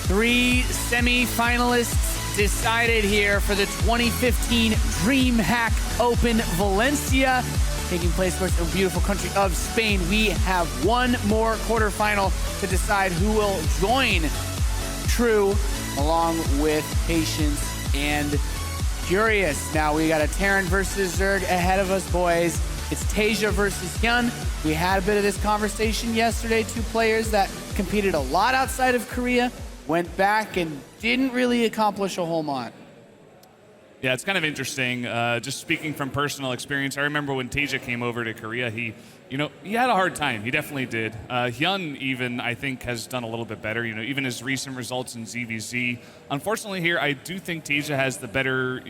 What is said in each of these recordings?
Three semi-finalists decided here for the 2015 DreamHack Open Valencia, taking place, of course, in the beautiful country of Spain. We have one more quarterfinal to decide who will join True along with Patience and Curious. Now we got a Terran versus Zerg ahead of us, boys. It's TaeJa versus HyuN. We had a bit of this conversation yesterday. Two players that competed a lot outside of Korea, went back and didn't really accomplish a whole lot. Yeah, it's kind of interesting. Just speaking from personal experience, I remember when TaeJa came over to Korea, he had a hard time. He definitely did. HyuN even, I think, has done a little bit better. Even his recent results in ZVZ. Unfortunately here, I do think TaeJa has the better,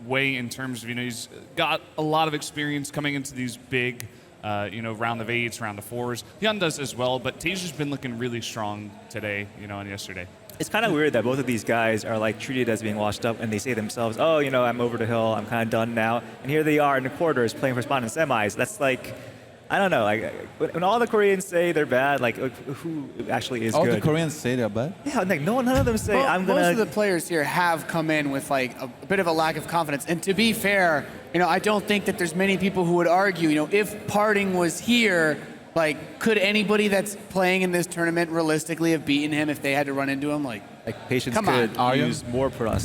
way in terms of, he's got a lot of experience coming into these big, round of eights, round of fours. HyuN does as well, but TaeJa's been looking really strong today, and yesterday. It's kind of weird that both of these guys are like treated as being washed up, and they say themselves, "Oh, I'm over the hill. I'm kind of done now." And here they are in the quarters playing for spot in semis. That's like, I don't know. Like when all the Koreans say they're bad, like who actually is all good? All the Koreans say they're bad. Yeah, like none of them say I'm gonna. Most of the players here have come in with like a bit of a lack of confidence. And to be fair, I don't think that there's many people who would argue, if Parting was here, like, could anybody that's playing in this tournament realistically have beaten him if they had to run into him? Like Patience come could on. use more for us.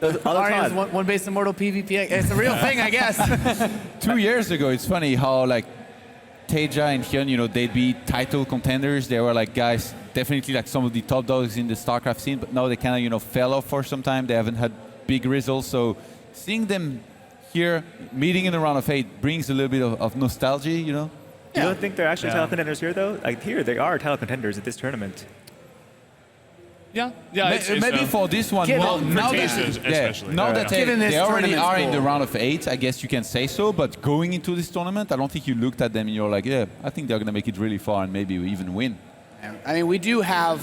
Aryan's one base immortal PvP. It's a real thing, I guess. 2 years ago, it's funny how like TaeJa and HyuN, they'd be title contenders. They were like guys, definitely like some of the top dogs in the StarCraft scene, but now they kind of fell off for some time. They haven't had big results, so seeing them here, meeting in the round of 8 brings a little bit of nostalgia, You don't think they're actually title contenders here, though? Like here, they are title contenders at this tournament. Yeah, maybe for this one. Now that they already are in the round of 8, I guess you can say so. But going into this tournament, I don't think you looked at them and you're like, yeah, I think they're going to make it really far and maybe even win. I mean, we do have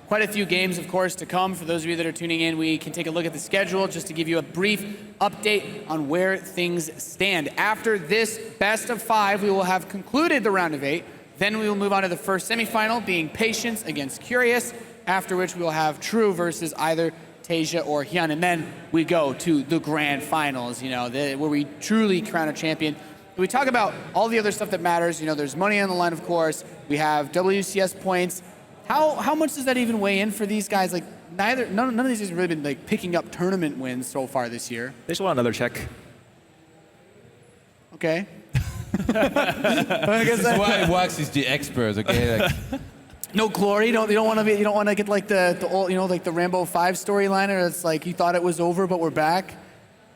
quite a few games, of course, to come. For those of you that are tuning in, we can take a look at the schedule just to give you a brief update on where things stand. After this best of 5, we will have concluded the round of 8. Then we will move on to the first semifinal, being Patience against Curious, after which we will have True versus either TaeJa or HyuN. And then we go to the grand finals, where we truly crown a champion. We talk about all the other stuff that matters. There's money on the line, of course. We have WCS points. How much does that even weigh in for these guys? Like none of these guys have really been like picking up tournament wins so far this year. They just want another check. Okay. This is why Wax is the expert. Okay. Like, no glory. You don't want to get like the old, like the Rambo 5 storyline, or it's like you thought it was over, but we're back.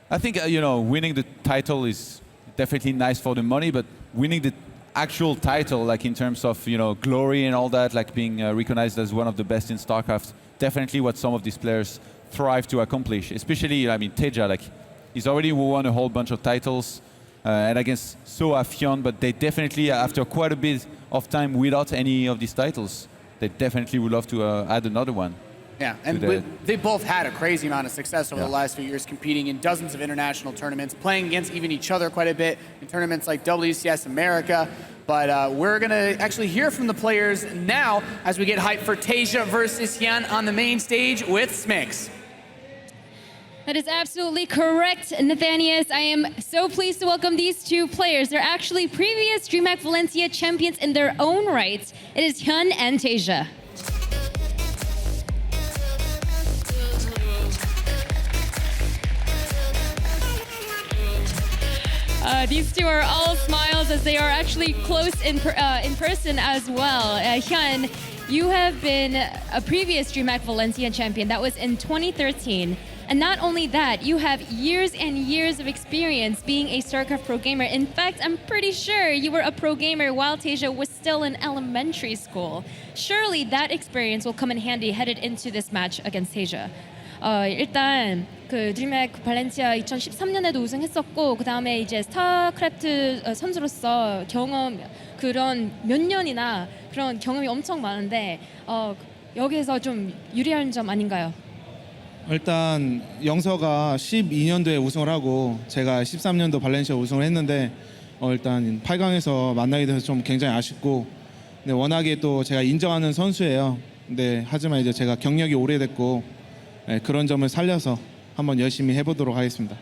I think winning the title is definitely nice for the money, but winning the actual title, like in terms of glory and all that, like being recognized as one of the best in StarCraft, definitely what some of these players thrive to accomplish. Especially, TaeJa, like he's already won a whole bunch of titles, and I guess so have HyuN, but they definitely, after quite a bit of time without any of these titles, they definitely would love to add another one. Yeah, and they both had a crazy amount of success over the last few years, competing in dozens of international tournaments, playing against even each other quite a bit in tournaments like WCS America. But we're going to actually hear from the players now as we get hyped for TaeJa versus HyuN on the main stage with Smix. That is absolutely correct, Nathanius. I am so pleased to welcome these two players. They're actually previous DreamHack Valencia champions in their own right. It is HyuN and TaeJa. These two are all smiles as they are actually close in person as well. HyuN, you have been a previous DreamHack Valencia champion. That was in 2013. And not only that, you have years and years of experience being a StarCraft pro gamer. In fact, I'm pretty sure you were a pro gamer while TaeJa was still in elementary school. Surely that experience will come in handy headed into this match against TaeJa. 일단 그 드림핵 발렌시아 2013년에도 우승했었고 그 다음에 이제 스타크래프트 선수로서 경험 그런 몇 년이나 그런 경험이 엄청 많은데 여기에서 좀 유리한 점 아닌가요? 일단 영서가 12년도에 우승을 하고 제가 13년도 발렌시아 우승을 했는데 일단 8강에서 만나게 돼서 좀 굉장히 아쉽고 근데 워낙에 또 제가 인정하는 선수예요. 네, 하지만 이제 제가 경력이 오래됐고 그런 점을 살려서 한번 열심히 해보도록 하겠습니다.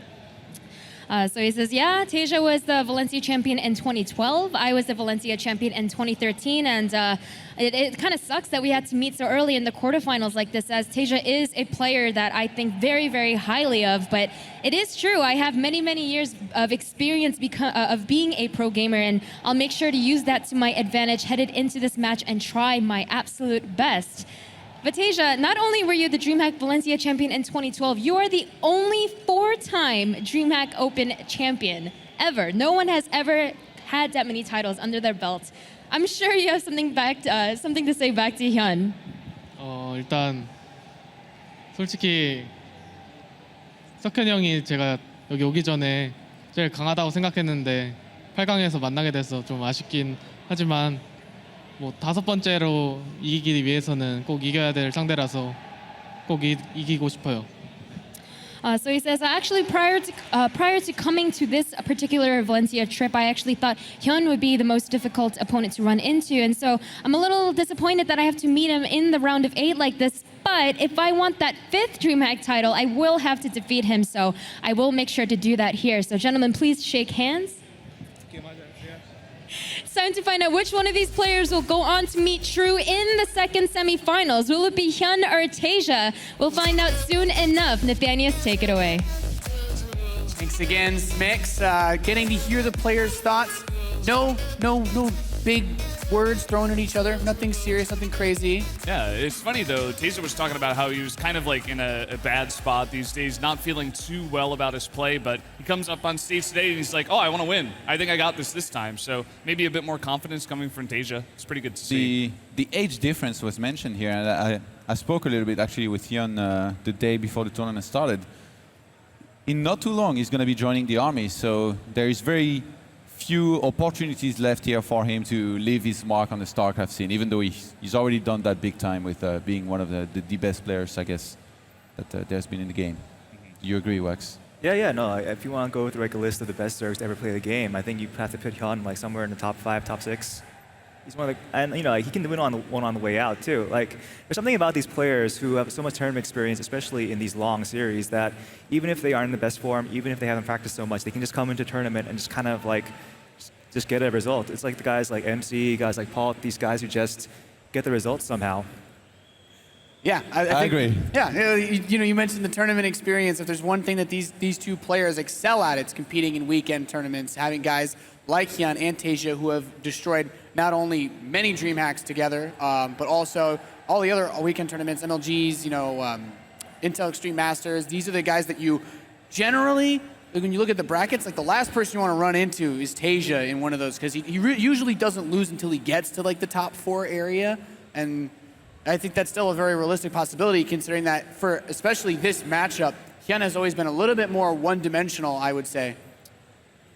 So he says, yeah, TaeJa was the Valencia champion in 2012. I was the Valencia champion in 2013. And it kind of sucks that we had to meet so early in the quarterfinals like this, as TaeJa is a player that I think very, very highly of. But it is true. I have many, many years of experience of being a pro gamer, and I'll make sure to use that to my advantage headed into this match and try my absolute best. But TaeJa, not only were you the DreamHack Valencia champion in 2012, you are the only 4-time DreamHack Open champion ever. No one has ever had that many titles under their belt. I'm sure you have something to say back to HyuN. 일단 솔직히 석현 형이 제가 여기 오기 전에 제일 강하다고 생각했는데 8강에서 만나게 돼서 좀 아쉽긴 하지만 뭐 5번째로 이기기 위해서는 꼭 이겨야 될 상대라서 꼭 이기고 싶어요. So he says, actually, prior to coming to this particular Valencia trip, I actually thought HyuN would be the most difficult opponent to run into. And so I'm a little disappointed that I have to meet him in the round of 8 like this. But if I want that 5th DreamHack title, I will have to defeat him. So I will make sure to do that here. So gentlemen, please shake hands. It's time to find out which one of these players will go on to meet True in the second semifinals. Will it be HyuN or TaeJa? We'll find out soon enough. Nathanias, take it away. Thanks again, Smix. Getting to hear the players' thoughts. No big words thrown at each other. Nothing serious, nothing crazy. Yeah, it's funny though. TaeJa was talking about how he was kind of like in a bad spot these days, not feeling too well about his play, but he comes up on stage today and he's like, oh, I want to win. I think I got this time. So maybe a bit more confidence coming from TaeJa. It's pretty good to see. The age difference was mentioned here, and I spoke a little bit actually with HyuN the day before the tournament started. In not too long, he's going to be joining the army, so there is very few opportunities left here for him to leave his mark on the StarCraft scene, even though he's already done that big time with being one of the best players, I guess, that there's been in the game. Do you agree, Wax? Yeah, no. If you want to go through like a list of the best Zergs to ever play the game, I think you have to put HyuN like somewhere in the top 5, top 6. He's one of the, and you know, like, he can win on the way out too. Like, there's something about these players who have so much tournament experience, especially in these long series, that even if they aren't in the best form, even if they haven't practiced so much, they can just come into tournament and just kind of like just get a result. It's like the guys like MC, guys like Paul, these guys who just get the results somehow. Yeah, I think, agree. Yeah, you mentioned the tournament experience. If there's one thing that these two players excel at, it's competing in weekend tournaments, having guys like HyuN and TaeJa who have destroyed not only many DreamHacks together, but also all the other weekend tournaments, MLGs, Intel Extreme Masters. These are the guys that you generally, when you look at the brackets, like the last person you want to run into is TaeJa in one of those, because he usually doesn't lose until he gets to like the top 4 area, and I think that's still a very realistic possibility, considering that for especially this matchup, HyuN has always been a little bit more one-dimensional, I would say.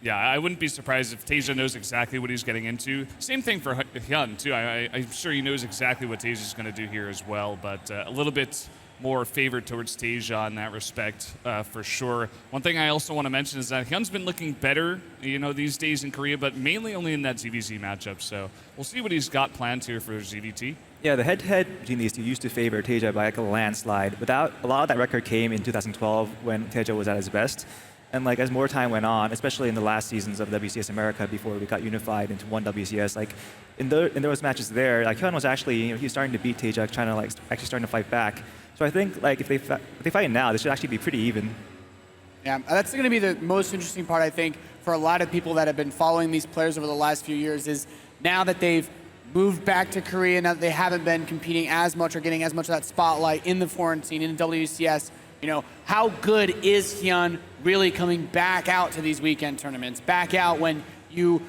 Yeah, I wouldn't be surprised if TaeJa knows exactly what he's getting into. Same thing for HyuN, too. I'm sure he knows exactly what TaeJa's going to do here as well, but a little bit more favored towards TaeJa in that respect, for sure. One thing I also want to mention is that HyuN's been looking better, these days in Korea, but mainly only in that ZVZ matchup, so we'll see what he's got planned here for ZVT. Yeah, the head-to-head between these two used to favor TaeJa by like a landslide, but a lot of that record came in 2012 when TaeJa was at his best. And like as more time went on, especially in the last seasons of WCS America before we got unified into one WCS, like in those matches there, like HyuN was actually, he was starting to beat TaeJa, trying to like actually starting to fight back. So I think like if they fight now, this should actually be pretty even. Yeah, that's going to be the most interesting part, I think, for a lot of people that have been following these players over the last few years, is now that they've moved back to Korea, now that they haven't been competing as much or getting as much of that spotlight in the foreign scene, in WCS, how good is HyuN really coming back out to these weekend tournaments? Back out when you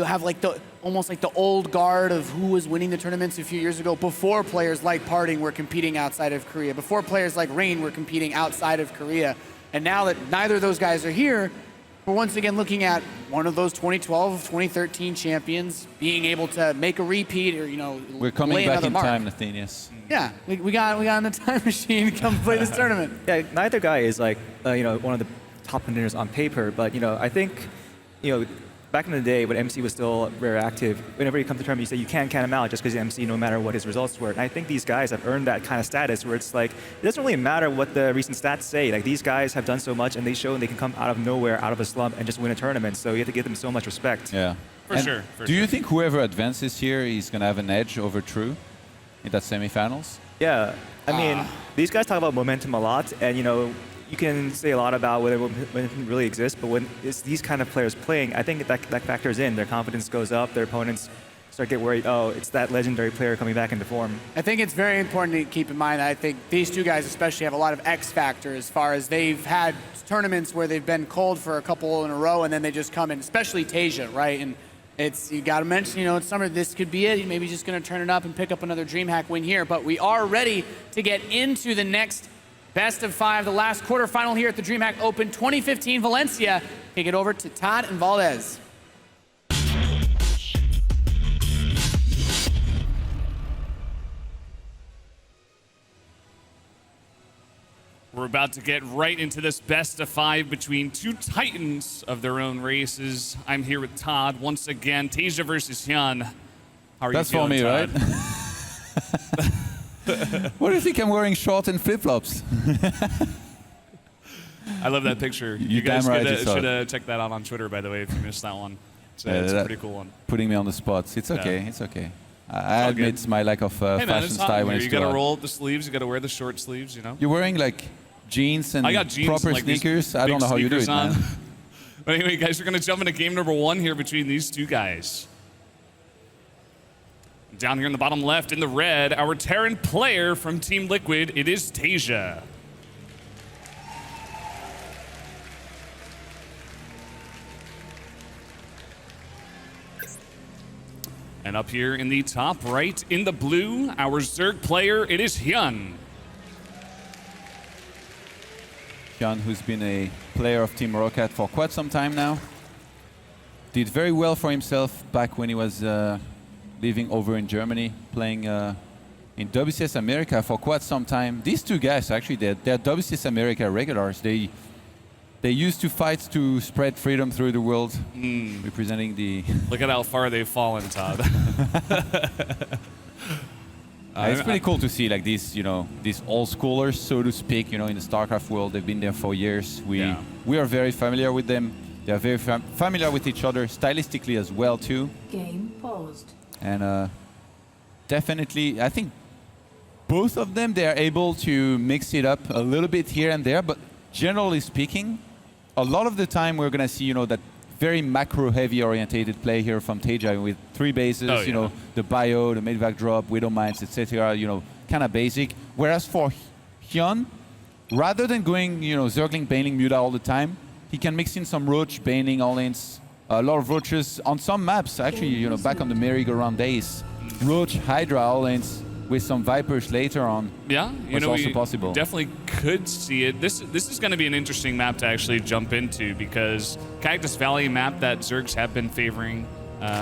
have like almost like the old guard of who was winning the tournaments a few years ago, before players like Parting were competing outside of Korea, before players like Rain were competing outside of Korea. And now that neither of those guys are here, we're once again looking at one of those 2012, 2013 champions being able to make a repeat, or we're coming lay back another in mark. time, Nathanias. Yeah, we got in the time machine to come play this tournament. Yeah, neither guy is like one of the top contenders on paper, but I think back in the day when MC was still very active, whenever you come to the tournament, you say you can't count him out just because he's MC no matter what his results were. And I think these guys have earned that kind of status where it's like, it doesn't really matter what the recent stats say. Like these guys have done so much and they show they can come out of nowhere, out of a slump and just win a tournament. So you have to give them so much respect. Yeah. For sure. Do you think whoever advances here is going to have an edge over True in that semifinals? Yeah. I mean, these guys talk about momentum a lot and you can say a lot about whether momentum really exists, but when it's these kind of players playing, I think that factors in. Their confidence goes up, their opponents start to get worried, oh, it's that legendary player coming back into form. I think it's very important to keep in mind that I think these two guys especially have a lot of X factor as far as they've had tournaments where they've been cold for a couple in a row and then they just come in, especially TaeJa, right? And you got to mention, it's summer, this could be it. Maybe just going to turn it up and pick up another DreamHack win here. But we are ready to get into the next best of 5, the last quarterfinal here at the DreamHack Open 2015 Valencia. Kick it over to Todd and Valdez. We're about to get right into this best of 5 between two titans of their own races. I'm here with Todd once again. TaeJa versus HyuN. How are That's you feeling, for me, Todd? right? What do you think I'm wearing shorts and flip-flops? I love that picture. You guys damn right you saw should it. check that out on Twitter, by the way, if you missed that one. It's a that- pretty cool one. Putting me on the spot. It's okay. Yeah. It's okay. I all admit good. my lack of Hey man, fashion it's hot style in when here. it's You too gotta hot. roll up the sleeves. You gotta wear the short sleeves. You're wearing like jeans and I got jeans proper and, like, these sneakers. I big don't know how you do sneakers it, on. man. But anyway, guys, we're gonna jump into game number 1 here between these two guys. Down here in the bottom left, in the red, our Terran player from Team Liquid. It is TaeJa. And up here in the top right, in the blue, our Zerg player. It is HyuN. HyuN, who's been a player of Team Rocket for quite some time now, did very well for himself back when he was living over in Germany, playing in WCS America for quite some time. These two guys, actually, they're WCS America regulars. They used to fight to spread freedom through the world, representing the... Look at how far they've fallen, Todd. It's pretty cool to see like these, these old schoolers, so to speak, in the StarCraft world. They've been there for years. We are very familiar with them. They are very familiar with each other, stylistically as well too. Game paused. And definitely, I think both of them, they are able to mix it up a little bit here and there. But generally speaking, a lot of the time we're gonna see, that very macro-heavy orientated play here from TaeJa with 3 bases, the bio, the medevac drop, widow mines, etc. Kind of basic. Whereas for HyuN, rather than going, Zergling, Baneling, Muta all the time, he can mix in some Roach, Baneling, all-ins, a lot of Roaches on some maps. Actually, back on the merry-go-round days, Roach, Hydra, all-ins with some Vipers later on. Yeah, was also possible. Definitely could see it. This is going to be an interesting map to actually jump into because Cactus Valley map that Zergs have been favoring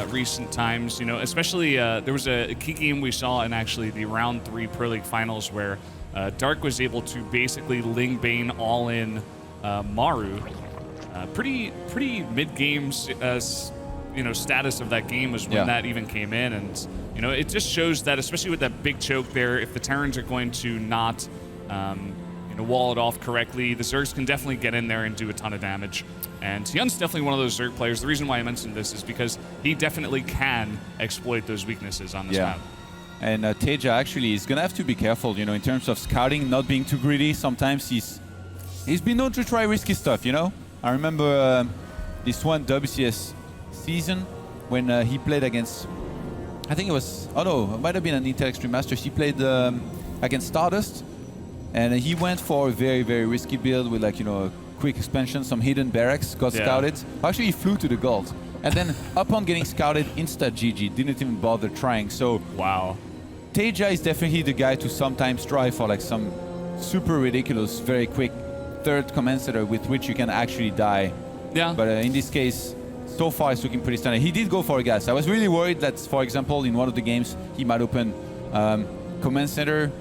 recent times. Especially there was a key game we saw in actually the round 3 Pro League finals where Dark was able to basically Ling Bane all in Maru. Pretty mid-game status of that game was when that even came in, and it just shows that, especially with that big choke there, if the Terrans are going to not wall it off correctly, the Zergs can definitely get in there and do a ton of damage. And HyuN's definitely one of those Zerg players. The reason why I mentioned this is because he definitely can exploit those weaknesses on this map. And TaeJa actually is gonna have to be careful, in terms of scouting, not being too greedy. Sometimes he's been known to try risky stuff, I remember this one WCS season when he played against, I think it was, it might have been an Intel Extreme Masters. He played against Stardust, and he went for a very, very risky build with a quick expansion, some hidden barracks, got scouted. Actually, he flew to the gold. And then upon getting scouted, insta GG, didn't even bother trying. So wow. TaeJa is definitely the guy to sometimes try for some super ridiculous, very quick third command center with which you can actually die. Yeah. But in this case, so far it's looking pretty standard. He did go for a gas. I was really worried that, for example, in one of the games, he might open command center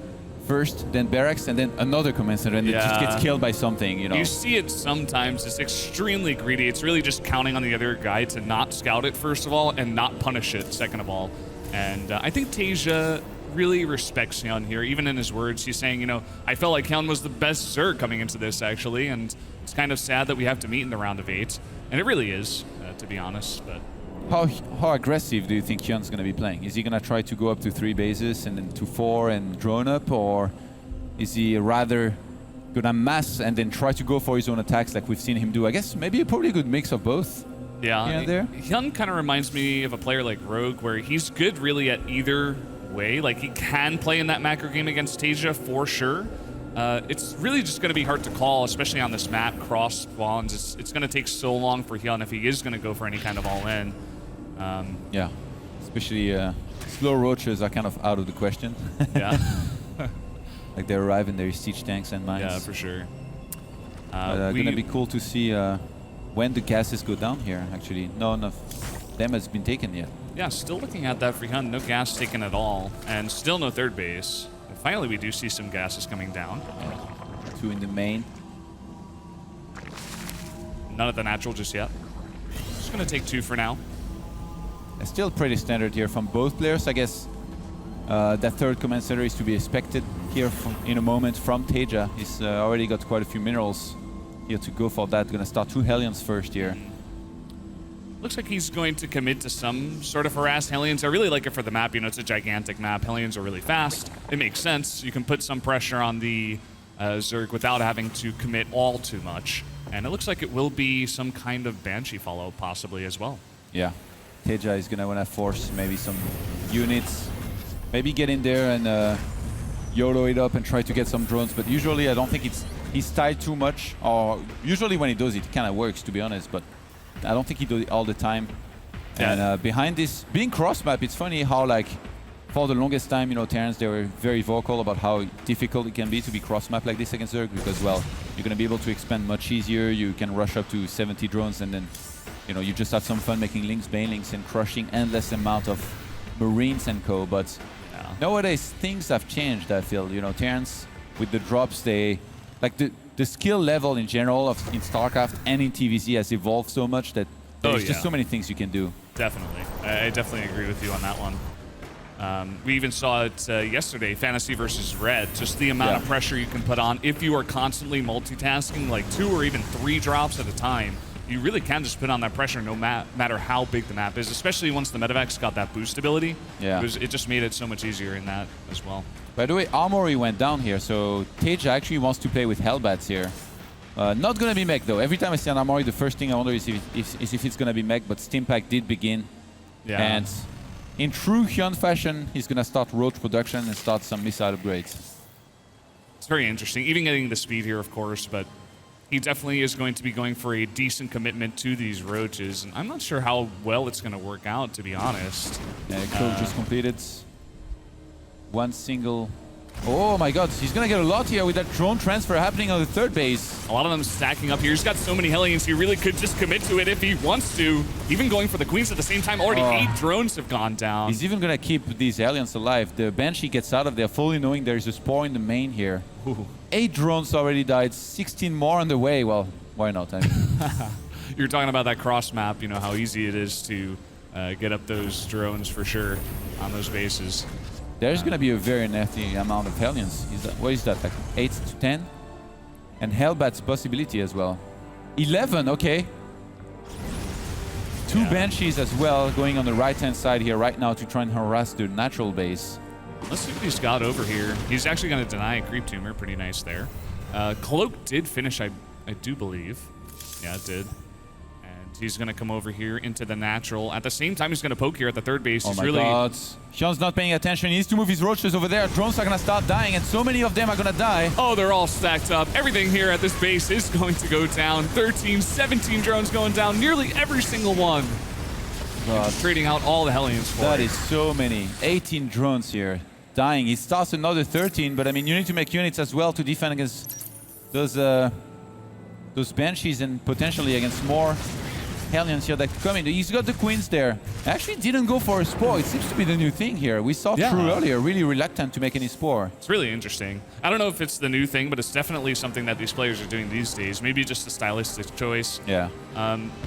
first, then barracks, and then another command center, and it just Yeah. gets killed by something, you know. You see it sometimes. It's extremely greedy. It's really just counting on the other guy to not scout it, first of all, and not punish it, second of all. And I think TaeJa really respects HyuN here. Even in his words, he's saying, you know, I felt like HyuN was the best Zerg coming into this, actually, and it's kind of sad that we have to meet in the round of 8. And it really is, to be honest. But How aggressive do you think HyuN's going to be playing? Is he going to try to go up to 3 bases and then to 4 and drone up, or is he rather going to mass and then try to go for his own attacks like we've seen him do? I guess maybe a probably good mix of both. yeah, Here and there. HyuN kind of reminds me of a player like Rogue, where he's good really at either way. Like, he can play in that macro game against TaeJa for sure. It's really just going to be hard to call, especially on this map, cross spawns. It's going to take so long for HyuN if he is going to go for any kind of all-in. Yeah, especially slow roaches are kind of out of the question. Yeah, Like they arrive in their siege tanks and mines. yeah, for sure. Gonna be cool to see when the gases go down here. Actually, none of them has been taken yet. Yeah, still looking at that for HyuN. No gas taken at all, and still no third base. And finally, we do see some gases coming down. 2 in the main. None at the natural just yet. Just going to take 2 for now. It's still pretty standard here from both players. I guess that third command center is to be expected here in a moment from TaeJa. He's already got quite a few minerals here to go for that. Gonna start 2 Hellions first here. Looks like he's going to commit to some sort of harassed Hellions. I really like it for the map. You know, it's a gigantic map. Hellions are really fast. It makes sense. You can put some pressure on the Zerg without having to commit all too much. And it looks like it will be some kind of Banshee follow possibly as well. Yeah, TaeJa is gonna wanna force maybe some units, maybe get in there and YOLO it up and try to get some drones. But usually I don't think he's tied too much. Or usually when he does it, kind of works, to be honest. But I don't think he does it all the time. Yeah. And behind this, being cross map, it's funny how like for the longest time, you know, Terrans, they were very vocal about how difficult it can be to be cross map like this against Zerg, because, well, you're gonna be able to expand much easier. You can rush up to 70 drones, and then, you know, you just have some fun making links, banelinks, and crushing endless amount of Marines and co. But nowadays, things have changed, I feel. You know, Terrans, with the drops, they, like the skill level in general in StarCraft and in TvZ has evolved so much that there's just so many things you can do. Definitely. I definitely agree with you on that one. We even saw it yesterday, Fantasy versus Red, just the amount of pressure you can put on if you are constantly multitasking, like 2 or even 3 drops at a time. You really can just put on that pressure no matter how big the map is, especially once the Medivacs got that boost ability. Yeah. It just made it so much easier in that as well. By the way, Armory went down here, so TaeJa actually wants to play with Hellbats here. Not gonna be mech though. Every time I see an Armory, the first thing I wonder is if it's gonna be mech, but Stimpack did begin. Yeah. And in true HyuN fashion, he's gonna start roach production and start some missile upgrades. It's very interesting, even getting the speed here, of course, but he definitely is going to be going for a decent commitment to these roaches, and I'm not sure how well it's going to work out, to be honest. Code just completed. One single. Oh my god, he's gonna get a lot here with that drone transfer happening on the third base. A lot of them stacking up here. He's got so many Hellions, he really could just commit to it if he wants to. Even going for the Queens at the same time. Already 8 drones have gone down. He's even gonna keep these aliens alive. The Banshee gets out of there fully knowing there's a spore in the main here. Ooh. 8 drones already died, 16 more on the way. Well, why not? I mean, You're talking about that cross map, you know, how easy it is to get up those drones for sure on those bases. there's gonna be a very nasty amount of Hellions. What is that, like 8 to 10? And Hellbat's possibility as well. 11, okay. 2 Banshees as well going on the right-hand side here right now to try and harass the natural base. Let's see what he's got over here. He's actually going to deny a creep tumor. Pretty nice there. Cloak did finish, I do believe. Yeah, it did. And he's going to come over here into the natural. At the same time, he's going to poke here at the third base. Oh my god. HyuN's not paying attention. He needs to move his roaches over there. Drones are going to start dying, and so many of them are going to die. Oh, they're all stacked up. Everything here at this base is going to go down. 13, 17 drones going down. Nearly every single one. God. Trading out all the Hellions for That it. is so many. 18 drones here. Dying. He starts another 13, but I mean, you need to make units as well to defend against those Banshees and potentially against more Hellions here that come in. He's got the queens there. Actually didn't go for a spore. It seems to be the new thing here. We saw True earlier, really reluctant to make any spore. It's really interesting. I don't know if it's the new thing, but it's definitely something that these players are doing these days. Maybe just a stylistic choice. Yeah.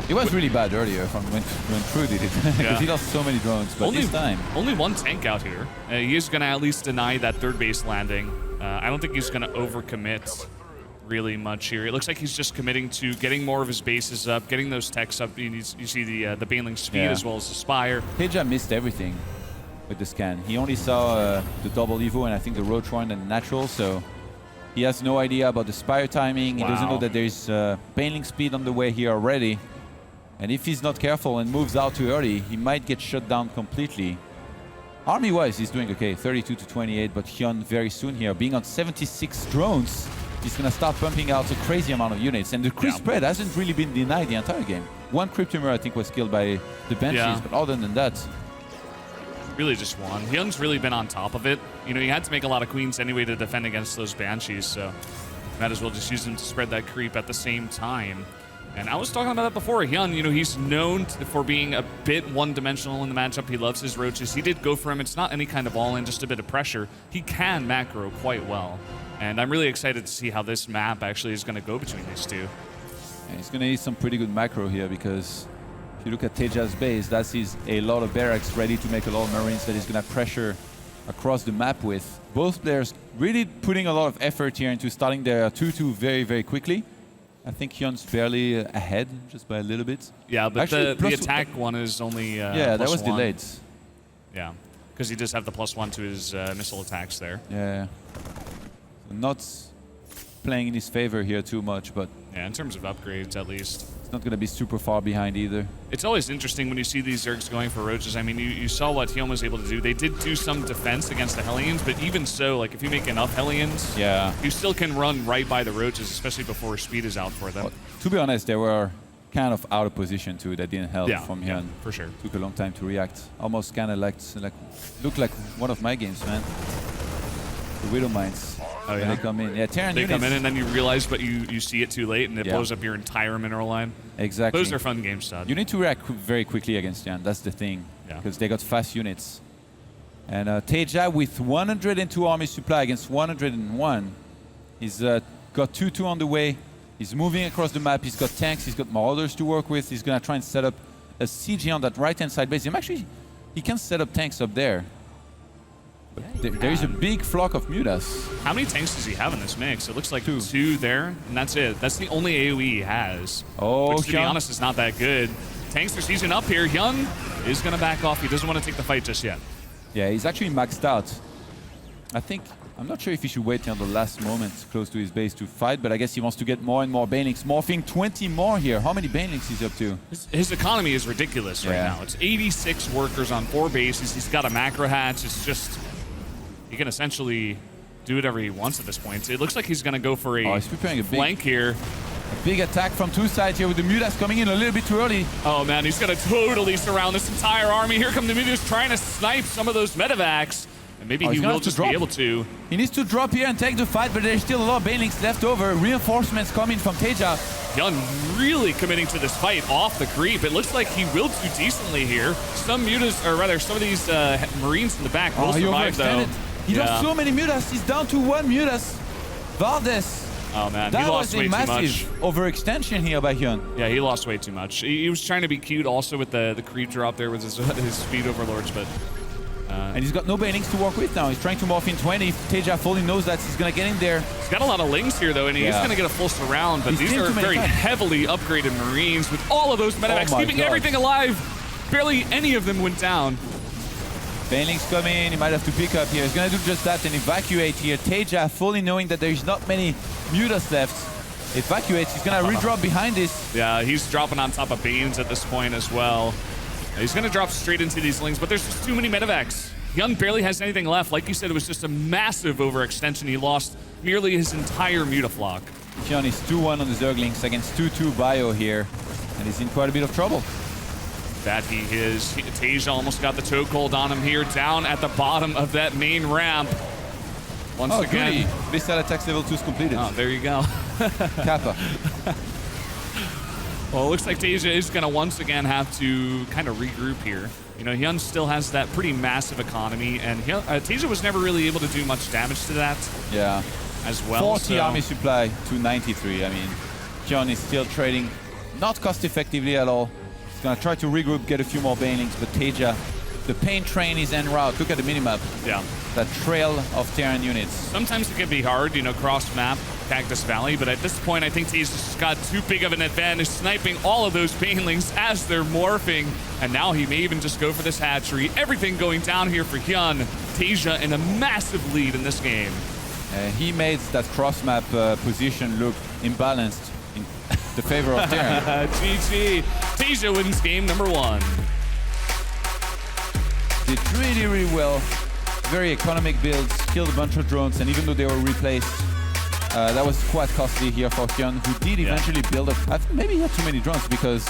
It was really bad earlier from when True did it. Because he lost so many drones, but this time. Only one tank out here. He is going to at least deny that third base landing. I don't think he's going to overcommit really much here. It looks like he's just committing to getting more of his bases up, getting those techs up. You see the Baneling speed as well as the Spire. TaeJa missed everything with the scan. He only saw the double Evo and I think the Roach one and natural, so he has no idea about the Spire timing. He doesn't know that there's Baneling speed on the way here already. And if he's not careful and moves out too early, he might get shut down completely. Army-wise, he's doing okay, 32 to 28, but HyuN very soon here, being on 76 drones, he's going to start pumping out a crazy amount of units. And the creep spread hasn't really been denied the entire game. One Cryptomer, I think, was killed by the Banshees, but other than that... Really just one. HyuN's really been on top of it. You know, he had to make a lot of queens anyway to defend against those Banshees, so might as well just use them to spread that creep at the same time. And I was talking about that before. HyuN, you know, he's known for being a bit one-dimensional in the matchup. He loves his roaches. He did go for him. It's not any kind of all-in, just a bit of pressure. He can macro quite well. And I'm really excited to see how this map actually is going to go between these two. And he's going to need some pretty good macro here because if you look at TaeJa's base, that sees a lot of barracks ready to make a lot of Marines that he's going to pressure across the map with. Both players really putting a lot of effort here into starting their 2-2 very, very quickly. I think HyuN's barely ahead, just by a little bit. Yeah, but actually, the attack one is only yeah, that was +1. delayed. Yeah, because he does have the +1 to his missile attacks there. Yeah. Not playing in his favor here too much, but... Yeah, in terms of upgrades, at least. It's not going to be super far behind either. It's always interesting when you see these Zergs going for roaches. I mean, you saw what HyuN was able to do. They did do some defense against the Hellions, but even so, like, if you make enough Hellions, you still can run right by the roaches, especially before speed is out for them. Well, to be honest, they were kind of out of position too. That didn't help from HyuN. Yeah, for sure. Took a long time to react. Almost kind of looked like one of my games, man. The Widow Mines. Oh, yeah? They come in. Yeah, Terran They come in and then you realize, but you see it too late and it blows up your entire mineral line. Exactly. Those are fun games, Todd. You need to react very quickly against HyuN. That's the thing. Because they got fast units. And TaeJa with 102 army supply against 101. He's got 2-2 on the way. He's moving across the map. He's got tanks. He's got marauders to work with. He's going to try and set up a CG on that right-hand side base. He can set up tanks up there. There is a big flock of Mutas. How many tanks does he have in this mix? It looks like two there, and that's it. That's the only AoE he has. Oh, which, to be honest, is not that good. Tanks are seizing up here. HyuN is going to back off. He doesn't want to take the fight just yet. Yeah, he's actually maxed out. I'm not sure if he should wait till the last moment close to his base to fight, but I guess he wants to get more and more Banelings. Morphing 20 more here. How many Banelings he's up to? His economy is ridiculous right now. It's 86 workers on 4 bases. He's got a macro hatch. It's just... He can essentially do whatever he wants at this point. It looks like he's going to go for a flank here. A big attack from two sides here with the Mutas coming in a little bit too early. Oh man, he's going to totally surround this entire army. Here come the Mutas trying to snipe some of those medevacs. And maybe he will just be able to. He needs to drop here and take the fight, but there's still a lot of Banelings left over. Reinforcements coming from TaeJa. HyuN really committing to this fight off the creep. It looks like he will do decently here. Some Mutas, or rather some of these Marines in the back will survive though. He lost so many Mutas. He's down to 1 Mutas. Valdez. Oh man, that he lost way too much. That was a massive overextension here by HyuN. Yeah, he lost way too much. He was trying to be cute also with the creep drop there with his speed overlords, but... and he's got no Banelings to work with now. He's trying to morph in 20. TaeJa fully knows that he's going to get in there. He's got a lot of Lings here though, and he is going to get a full surround, but these are very heavily upgraded Marines with all of those medevacs keeping everything alive. Barely any of them went down. Banelings come in, he might have to pick up here. He's going to do just that and evacuate here. TaeJa fully knowing that there's not many Mutas left. Evacuates, he's going to redrop behind this. Yeah, he's dropping on top of Banes at this point as well. He's going to drop straight into these Lings, but there's just too many medevacs. HyuN barely has anything left. Like you said, it was just a massive overextension. He lost nearly his entire Mutaflock. HyuN is 2-1 on the Zerglings against 2-2 Bio here, and he's in quite a bit of trouble. That he is. TaeJa almost got the chokehold on him here, down at the bottom of that main ramp. Once again. Missile attacks level 2 is completed. Oh, there you go. Kappa. Well, it looks like TaeJa is going to once again have to kind of regroup here. You know, HyuN still has that pretty massive economy, and TaeJa was never really able to do much damage to that Yeah. as well. 40 army supply to 93. I mean, HyuN is still trading not cost effectively at all. He's gonna try to regroup, get a few more banelings, but TaeJa, the pain train is en route. Look at the minimap. Yeah. That trail of Terran units. Sometimes it can be hard, you know, cross-map Cactus Valley, but at this point, I think TaeJa's just got too big of an advantage, sniping all of those banelings as they're morphing, and now he may even just go for this hatchery. Everything going down here for HyuN. TaeJa in a massive lead in this game. He made that cross-map position look imbalanced in the favor of Terran. GG. TaeJa wins game number 1. Did really, really well. Very economic builds, killed a bunch of drones, and even though they were replaced, that was quite costly here for HyuN, who did eventually build up. I think maybe he had too many drones because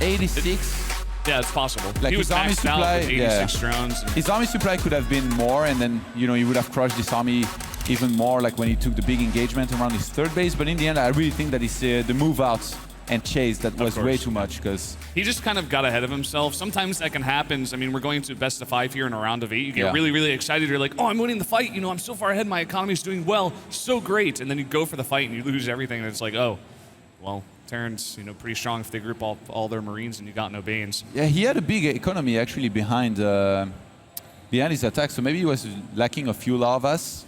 86. Yeah, it's possible. Like he was his army maxed out supply, with 86 drones. His army supply could have been more, and then he would have crushed this army even more. Like when he took the big engagement around his third base. But in the end, I really think that it's the move out and chase that was way too much because he just kind of got ahead of himself. Sometimes that can happen. I mean, we're going to best of 5 here in a round of 8. You get really, really excited. You're like, oh, I'm winning the fight. You know, I'm so far ahead. My economy's doing well. So great. And then you go for the fight and you lose everything. And it's like, oh, well, Terran's, pretty strong if they group all their Marines and you got no Banes. Yeah, he had a big economy actually behind his attack. So maybe he was lacking a few larvas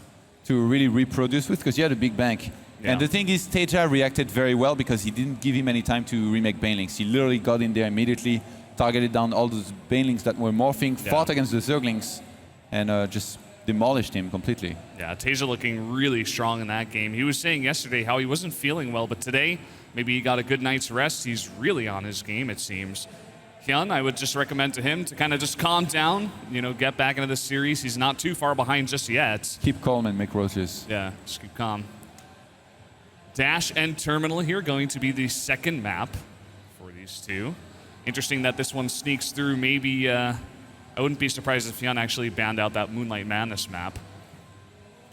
to really reproduce with because he had a big bank. Yeah. And the thing is, TaeJa reacted very well because he didn't give him any time to remake banelings. He literally got in there immediately, targeted down all those banelings that were morphing, fought against the Zerglings, and just demolished him completely. Yeah, TaeJa looking really strong in that game. He was saying yesterday how he wasn't feeling well, but today, maybe he got a good night's rest. He's really on his game, it seems. HyuN, I would just recommend to him to kind of just calm down, get back into this series. He's not too far behind just yet. Keep calm and make roaches. Yeah, just keep calm. Dash and Terminal here going to be the second map for these two. Interesting that this one sneaks through. Maybe, I wouldn't be surprised if HyuN actually banned out that Moonlight Madness map.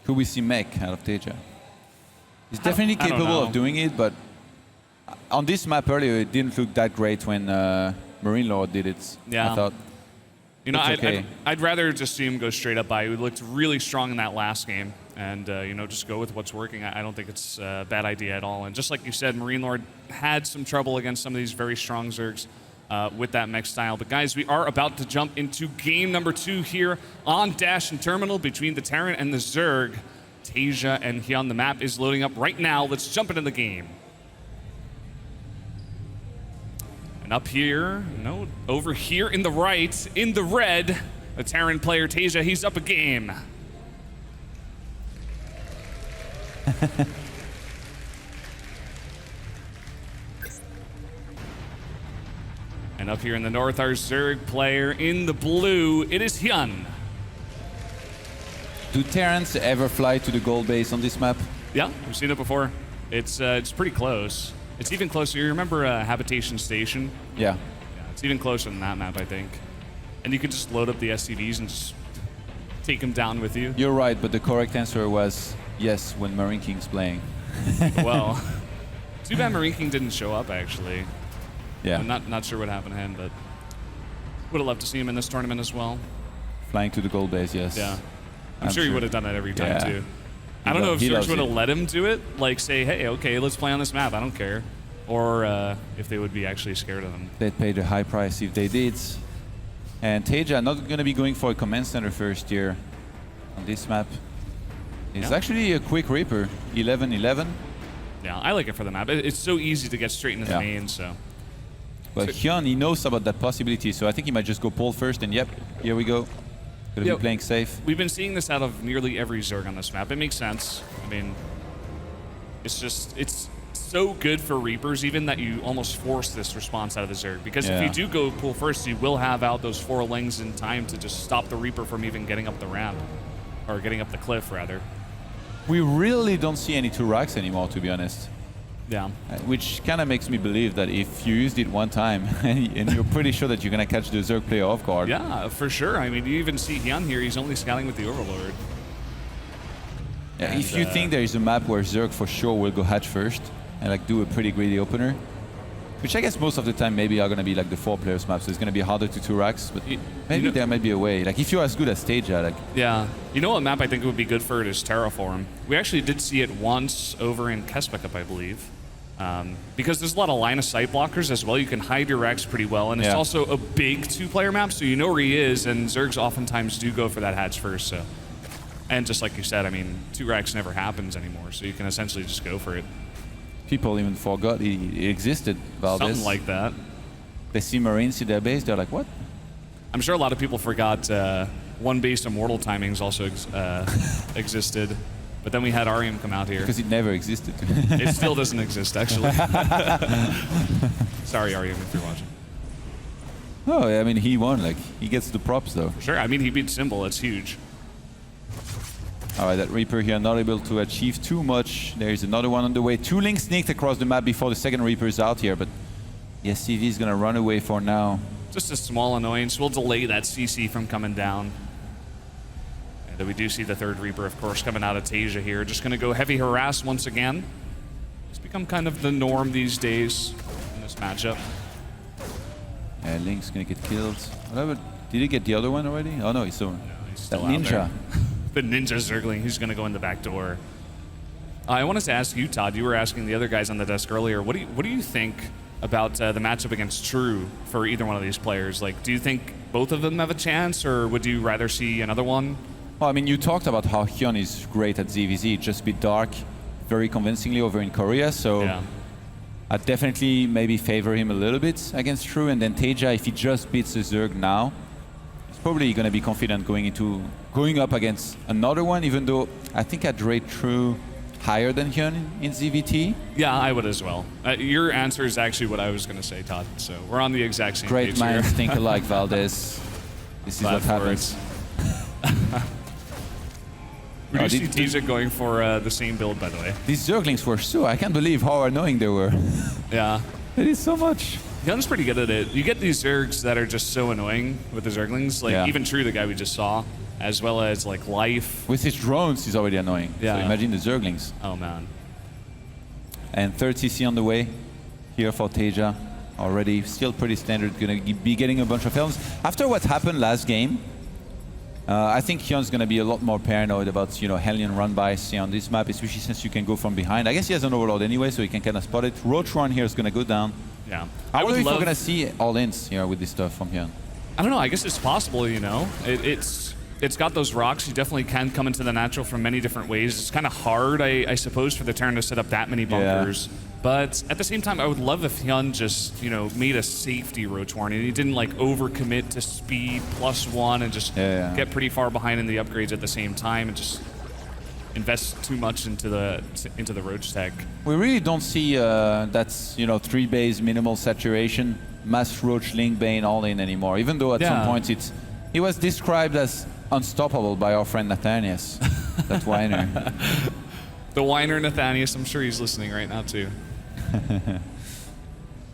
Could we see Mech out of TaeJa? He's definitely capable of doing it, but on this map earlier, it didn't look that great when Marine Lord did it. Yeah. I thought, I'd rather just see him go straight up by. He looked really strong in that last game. And, just go with what's working. I don't think it's a bad idea at all. And just like you said, Marine Lord had some trouble against some of these very strong Zergs with that mech style. But guys, we are about to jump into game number 2 here on Dash and Terminal between the Terran and the Zerg. TaeJa and HyuN. The map is loading up right now. Let's jump into the game. And up here, over here in the right, in the red, the Terran player TaeJa, he's up a game. And up here in the north, our Zerg player in the blue, it is HyuN. Do Terrans ever fly to the gold base on this map? Yeah, we've seen it before. It's pretty close. It's even closer. You remember Habitation Station? Yeah. It's even closer than that map, I think. And you can just load up the SCVs and just take them down with you. You're right, but the correct answer was yes when Marine King's playing. Well, too bad Marine King didn't show up, actually. Yeah. I'm not sure what happened to him, but would have loved to see him in this tournament as well. Flying to the gold base, yes. Yeah. I'm sure he would have done that every time, too. I don't know if Zergs would have let him do it, like say, hey, okay, let's play on this map, I don't care. Or if they would be actually scared of him. They'd pay the high price if they did. And TaeJa not going to be going for a command center first here on this map. It's actually a quick Reaper, 11-11. Yeah, I like it for the map. It's so easy to get straight into the main, so. But HyuN, he knows about that possibility, so I think he might just go pull first, and yep, here we go. Gonna be playing safe. We've been seeing this out of nearly every Zerg on this map. It makes sense. I mean, it's so good for Reapers even that you almost force this response out of the Zerg. Because if you do go pull first, you will have out those 4 lings in time to just stop the Reaper from even getting up the ramp. Or getting up the cliff, rather. We really don't see any 2 racks anymore, to be honest. Yeah. Which kind of makes me believe that if you used it one time and you're pretty sure that you're going to catch the Zerg player off guard. Yeah, for sure. I mean, you even see HyuN here. He's only scouting with the Overlord. Yeah, if you think there is a map where Zerg for sure will go hatch first and like do a pretty greedy opener, Which I guess most of the time maybe are going to be like the 4-players map, so it's going to be harder to 2-racks, but maybe there might be a way. Like if you're as good as TaeJa, like... Yeah. You know what map I think would be good for it is Terraform. We actually did see it once over in Kespekup, I believe. Because there's a lot of line of sight blockers as well. You can hide your racks pretty well, and it's also a big 2-player map, so you know where he is, and Zergs oftentimes do go for that hatch first, so... And just like you said, I mean, 2 racks never happens anymore, so you can essentially just go for it. People even forgot he existed, Valdez. Something like that. They see Marines in their base, they're like, what? I'm sure a lot of people forgot one base Immortal timings also existed, but then we had Arium come out here. Because it never existed. It still doesn't exist, actually. Sorry, Arium, if you're watching. Oh, yeah, I mean, he won. Like, he gets the props, though. Sure, I mean, he beat Symbol. It's huge. All right, that Reaper here not able to achieve too much. There is another one on the way. 2 Lings sneaked across the map before the second Reaper is out here, but yes, CV is going to run away for now. Just a small annoyance. We'll delay that CC from coming down. And we do see the third Reaper, of course, coming out of TaeJa here. Just going to go heavy harass once again. It's become kind of the norm these days in this matchup. Yeah, Link's going to get killed. Whatever. Did he get the other one already? Oh, no, he's still, still that Ninja. The Ninja Zergling, he's going to go in the back door. I wanted to ask you, Todd. You were asking the other guys on the desk earlier. What do you think about the matchup against True for either one of these players? Like, do you think both of them have a chance, or would you rather see another one? Well, I mean, you talked about how HyuN is great at ZVZ. Just beat Dark very convincingly over in Korea, so yeah. I'd definitely maybe favor him a little bit against True, and then TaeJa, if he just beats the Zerg now, he's probably going to be confident going up against another one, even though I think I'd rate True higher than HyuN in ZVT. Yeah, I would as well. Your answer is actually what I was going to say, Todd. So we're on the exact same Great page minds here. think alike, Valdez. This is what happens. We do see TaeJa going for the same build, by the way. These Zerglings were so... I can't believe how annoying they were. Yeah. It is so much. HyuN's pretty good at it. You get these Zergs that are just so annoying with the Zerglings. Like, even True, the guy we just saw, as well as, like, Life. With his drones, he's already annoying. Yeah. So imagine the Zerglings. Oh, man. And third CC on the way here for TaeJa. Already still pretty standard. Going to be getting a bunch of helms. After what happened last game, I think HyuN's going to be a lot more paranoid about, Hellion run-by on this map, especially since you can go from behind. I guess he has an Overlord anyway, so he can kind of spot it. Roach run here is going to go down. Yeah. I wonder if we're going to see all-ins here with this stuff from HyuN. I don't know. I guess it's possible, It's got those rocks. You definitely can come into the natural from many different ways. It's kind of hard, I suppose, for the Terran to set up that many bunkers. Yeah. But at the same time, I would love if HyuN just, made a safety Roach Warren and he didn't like overcommit to speed +1 and just get pretty far behind in the upgrades at the same time and just invest too much into the Roach tech. We really don't see that's 3 base minimal saturation, mass Roach Link Bane all in anymore. Even though at some points he was described as unstoppable by our friend Nathanias, that whiner. The whiner Nathanias, I'm sure he's listening right now too.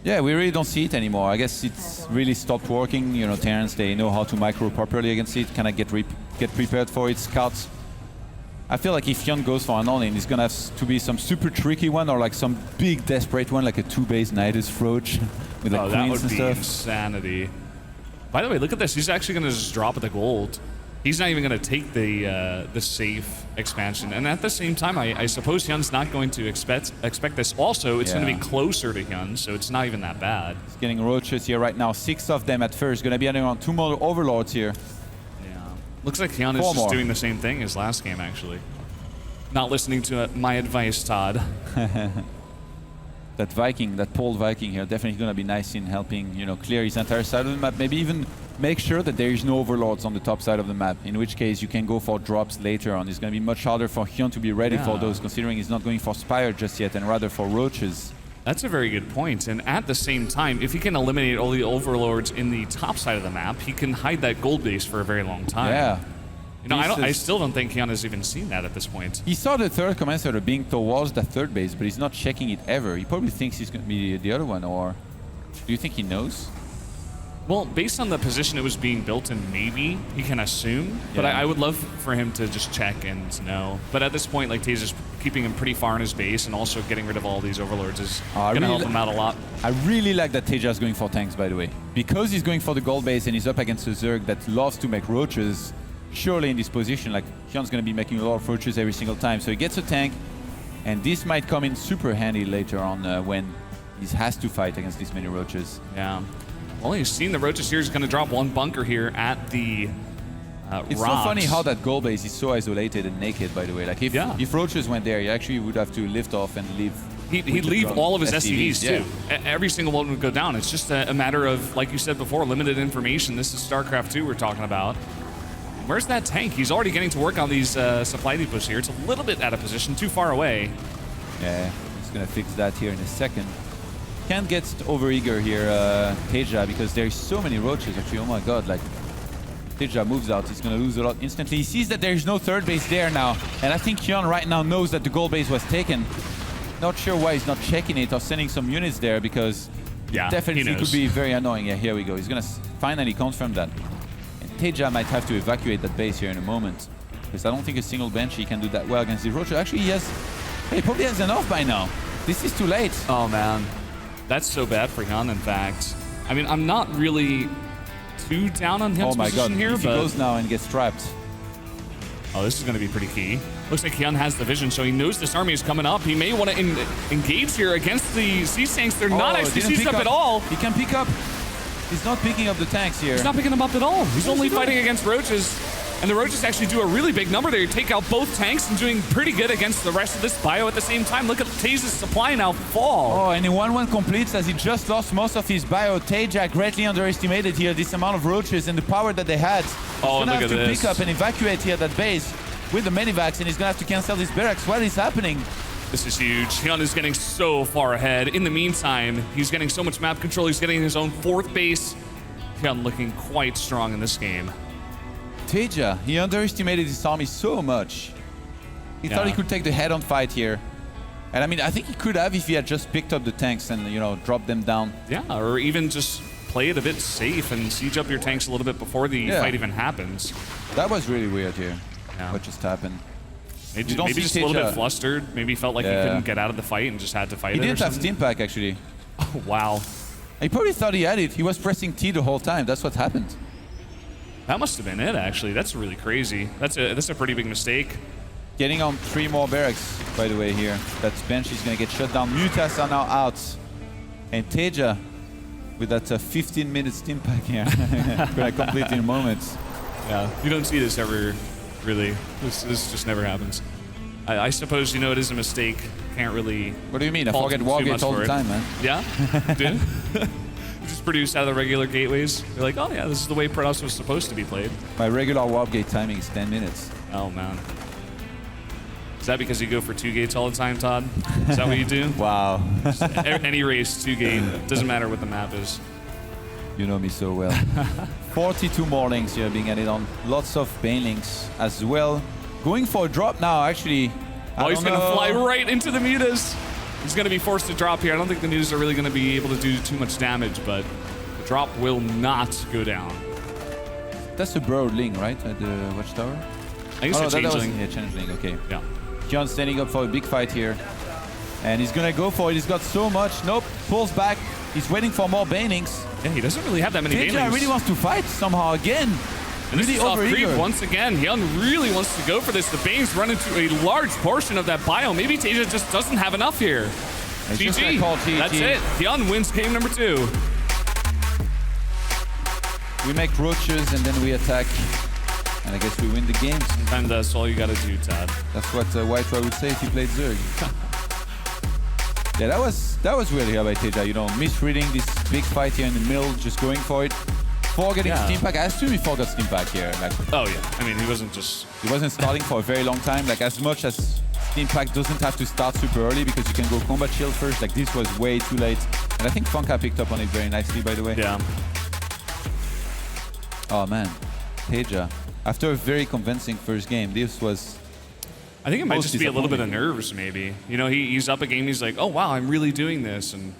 Yeah, we really don't see it anymore. I guess it's really stopped working. Terrans, they know how to micro properly against it, kind of get prepared for its scouts. I feel like if HyuN goes for an all-in, it's gonna have to be some super tricky one or like some big desperate one, like a 2-base Nidus Roach with like queens and stuff. That would be insanity. By the way, look at this. He's actually gonna just drop the gold. He's not even going to take the safe expansion. And at the same time, I suppose HyuN's not going to expect this. Also, it's going to be closer to HyuN, so it's not even that bad. He's getting roaches here right now. 6 of them at first. Going to be adding on 2 more overlords here. Yeah. Looks like HyuN is just doing the same thing as last game, actually. Not listening to my advice, Todd. That Viking, that Pole Viking here, definitely going to be nice in helping, clear his entire side of the map. Maybe even make sure that there is no overlords on the top side of the map, in which case you can go for drops later on. It's going to be much harder for HyuN to be ready for those, considering he's not going for Spire just yet, and rather for Roaches. That's a very good point. And at the same time, if he can eliminate all the overlords in the top side of the map, he can hide that gold base for a very long time. Yeah. I still don't think HyuN has even seen that at this point. He saw the third command center being towards the third base, but he's not checking it ever. He probably thinks he's going to be the other one, or do you think he knows? Well, based on the position it was being built in, maybe he can assume. But Yeah. I would love for him to just check and know. But at this point, like TaeJa's keeping him pretty far in his base and also getting rid of all these overlords is I going to really help him out a lot. I really like that TaeJa is going for tanks, by the way. Because he's going for the gold base and he's up against a Zerg that loves to make roaches, surely in this position, like, HyuN's going to be making a lot of roaches every single time. So he gets a tank, and this might come in super handy later on when he has to fight against this many roaches. Yeah. Well, you've seen the roaches here. He's going to drop one bunker here at the It's rocks. so funny how that gold base is so isolated and naked, by the way. Like, if roaches went there, you actually would have to lift off and leave. He'd leave all of his SCVs yeah. too. Every single one would go down. It's just a matter of, like you said before, limited information. This is StarCraft 2 we're talking about. Where's that tank? He's already getting to work on these supply depots here. It's a little bit out of position, too far away. Yeah, he's going to fix that here in a second. Can't get overeager here, TaeJa, because there's so many roaches actually. Oh my god, like, TaeJa moves out, he's going to lose a lot instantly. He sees that there's no third base there now, and I think HyuN right now knows that the gold base was taken. Not sure why he's not checking it or sending some units there, because Yeah, definitely he knows. could be very annoying. Yeah, here we go. He's going to finally confirm that. And TaeJa might have to evacuate that base here in a moment, because I don't think a single Banshee can do that well against the roaches. Actually, he probably has enough by now. This is too late. Oh, man. That's so bad for HyuN, in fact. I mean, I'm not really too down on HyuN's Oh my god, position here, if he but... goes now and gets trapped. Oh, this is going to be pretty key. Looks like HyuN has the vision, so he knows this army is coming up. He may want to engage here against the siege tanks. They're not actually didn't sieged pick up at all. He can pick up. He's not picking up the tanks here. He's not picking them up at all. He's only fighting against roaches. And the roaches actually do a really big number there. Take out both tanks and doing pretty good against the rest of this bio at the same time. Look at TaeJa's supply now fall. Oh, and in 1-1 completes as he just lost most of his bio. TaeJa greatly underestimated here this amount of roaches and the power that they had. He's Oh, gonna look have at to this. pick up and evacuate here that base with the medivacs, and he's gonna have to cancel his barracks. What is happening? This is huge. HyuN is getting so far ahead. In the meantime, he's getting so much map control. He's getting his own fourth base. HyuN looking quite strong in this game. TaeJa, he underestimated his army so much. He thought he could take the head-on fight here. And I mean, I think he could have if he had just picked up the tanks and, you know, dropped them down. Yeah, or even just play it a bit safe and siege up your tanks a little bit before the fight even happens. That was really weird here. Yeah. What just happened? Maybe, don't see just a little TaeJa. bit flustered. Maybe felt like he couldn't get out of the fight and just had to fight He it or didn't have something. steam pack actually. Oh, wow. He probably thought he had it. He was pressing T the whole time. That's what happened. That must have been it, actually. That's really crazy. That's a pretty big mistake. Getting on 3 more barracks, by the way, here. That bench is going to get shut down. Mutas are now out. And TaeJa, with that 15-minute steam pack here, going to complete in a moment. Yeah, you don't see this ever, really. This just never happens. I suppose, you know, it is a mistake. Can't really... What do you mean? I fault forget him too Wargate much all for the it. time, man. Yeah? Do? Just produced out of the regular gateways. You're like, oh yeah, this is the way Protoss was supposed to be played. My regular Wargate timing is 10 minutes. Oh, man. Is that because you go for 2 gates all the time, Todd? Is that what you do? Wow. Any race, 2 gate. Doesn't matter what the map is. You know me so well. 42 more links here being added on. Lots of Bane links as well. Going for a drop now, actually. Oh, he's going to fly right into the mutas. He's going to be forced to drop here. I don't think the mutas are really going to be able to do too much damage, but the drop will not go down. That's a Broad Ling, right? At the Watchtower? I think it's a that was changeling. yeah, Changeling, okay. Yeah. HyuN standing up for a big fight here. And he's gonna go for it. He's got so much. Nope, pulls back. He's waiting for more Banelings. Yeah, he doesn't really have that many TaeJa banelings. really wants to fight somehow again. And this Really is off creep overeager. once again. HyuN really wants to go for this. The Banes run into a large portion of that bio. Maybe TaeJa just doesn't have enough here. It's just GG. gonna call GG. That's it. HyuN wins game number 2. We make roaches and then we attack. And I guess we win the game. And that's all you got to do, Todd. That's what White Roy would say if he played Zerg. Yeah, that was really how by TaeJa, you know, misreading this big fight here in the middle, just going for it. Forgetting Yeah. steam pack. I assume he forgot steam pack here. Like, Oh, yeah. I mean, he wasn't just... he wasn't starting for a very long time. Like, as much as steam pack doesn't have to start super early because you can go combat shield first. Like, this was way too late. And I think Funka picked up on it very nicely, by the way. Yeah. Oh man, TaeJa. After a very convincing first game, this was... I think it might Most just be a little bit of disappointing. nerves, maybe. You know, he's up a game, he's like, oh, wow, I'm really doing this. And,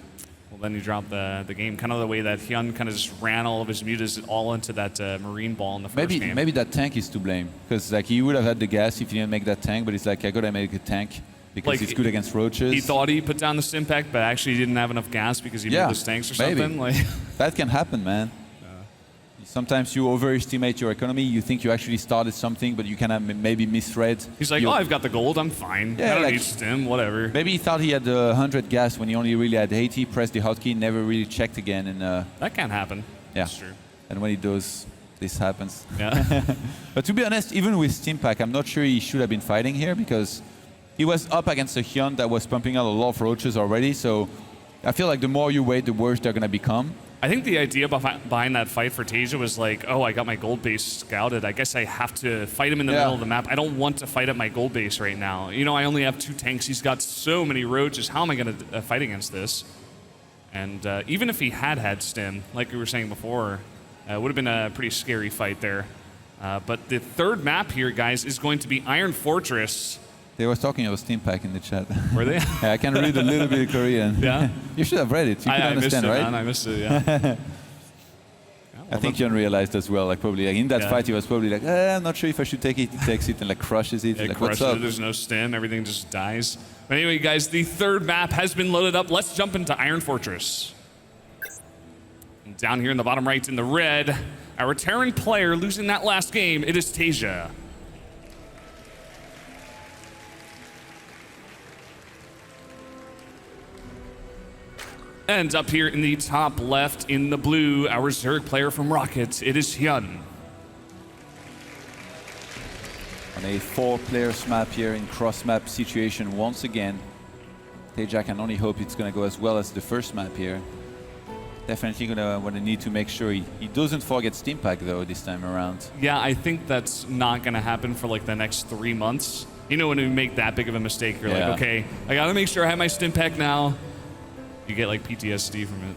well, Then you drop the game, kind of the way that HyuN kind of just ran all of his mutas all into that marine ball in the first game. Maybe that tank is to blame, because like he would have had the gas if he didn't make that tank, but it's like I gotta make a tank because Like, it's good against roaches. He thought he put down the stim pack, but actually he didn't have enough gas because he made those tanks or maybe. something. Like, That can happen, man. Sometimes you overestimate your economy. You think you actually started something, but you kind of maybe misread. he's like, oh, I've got the gold, I'm fine. Yeah, I don't like- need stim, whatever. Maybe he thought he had 100 gas when he only really had 80. Pressed the hotkey, never really checked again, and That can't happen. yeah. That's true. And when he does, this happens. Yeah. But to be honest, even with Steam Pack, I'm not sure he should have been fighting here because he was up against a HyuN that was pumping out a lot of roaches already. So I feel like the more you wait, the worse they're gonna become. I think the idea behind that fight for TaeJa was like, oh, I got my gold base scouted. I guess I have to fight him in the middle of the map. I don't want to fight at my gold base right now. You know, I only have 2 tanks. He's got so many roaches. How am I going to fight against this? And even if he had stim, like we were saying before, it would have been a pretty scary fight there. But the third map here, guys, is going to be Iron Fortress. They were talking about Steam Pack in the chat. Were they? Yeah, I can read a little bit of Korean. Yeah? You should have read it. You can I missed understand, it, right? man. I missed it, yeah. I think Hyun realized as well, like probably like in that Yeah. fight he was probably like, I'm not sure if I should take it. He takes it and like crushes it. It Like, crushes what's up? it. There's no stim. Everything just dies. But anyway, guys, the third map has been loaded up. Let's jump into Iron Fortress. And down here in the bottom right in the red, our Terran player losing that last game, it is TaeJa. And up here in the top left in the blue, our Zerg player from Rocket, it is HyuN. On a 4-players map here in cross-map situation once again. TaeJa can only hope it's going to go as well as the first map here. Definitely going to need to make sure he doesn't forget Steam Pack though this time around. Yeah, I think that's not going to happen for like the next 3 months. You know, when you make that big of a mistake, you're Yeah. like, okay, I got to make sure I have my Stim Pack now. You get like PTSD from it.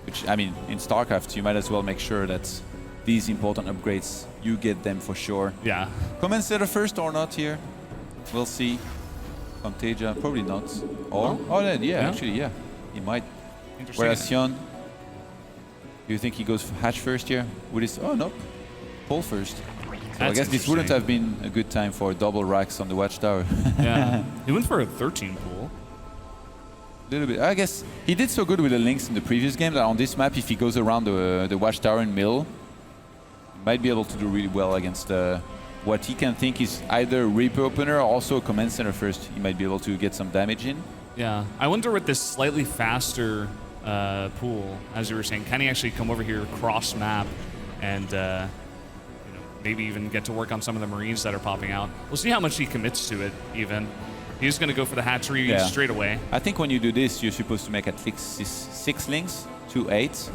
Which, I mean, in StarCraft, you might as well make sure that these important upgrades, you get them for sure. Yeah. Command Center first or not here? We'll see. From TaeJa, probably not. Or? Oh, yeah, actually, yeah. He might. Interesting. Whereas HyuN, do you think he goes for hatch first here? Would he? Oh, no. Pole first. So I That's guess this wouldn't interesting. have been a good time for double racks on the Watchtower. Yeah. He went for a 13 pool. Little bit. I guess he did so good with the links in the previous game that on this map, if he goes around the Watchtower in middle, he might be able to do really well against what he can think is either a Reaper opener or also a Command Center first. He might be able to get some damage in. Yeah. I wonder with this slightly faster pool, as you were saying, can he actually come over here cross map and you know, maybe even get to work on some of the Marines that are popping out? We'll see how much he commits to it even. He's going to go for the hatchery straight away. I think when you do this, you're supposed to make at least 6 links to 8.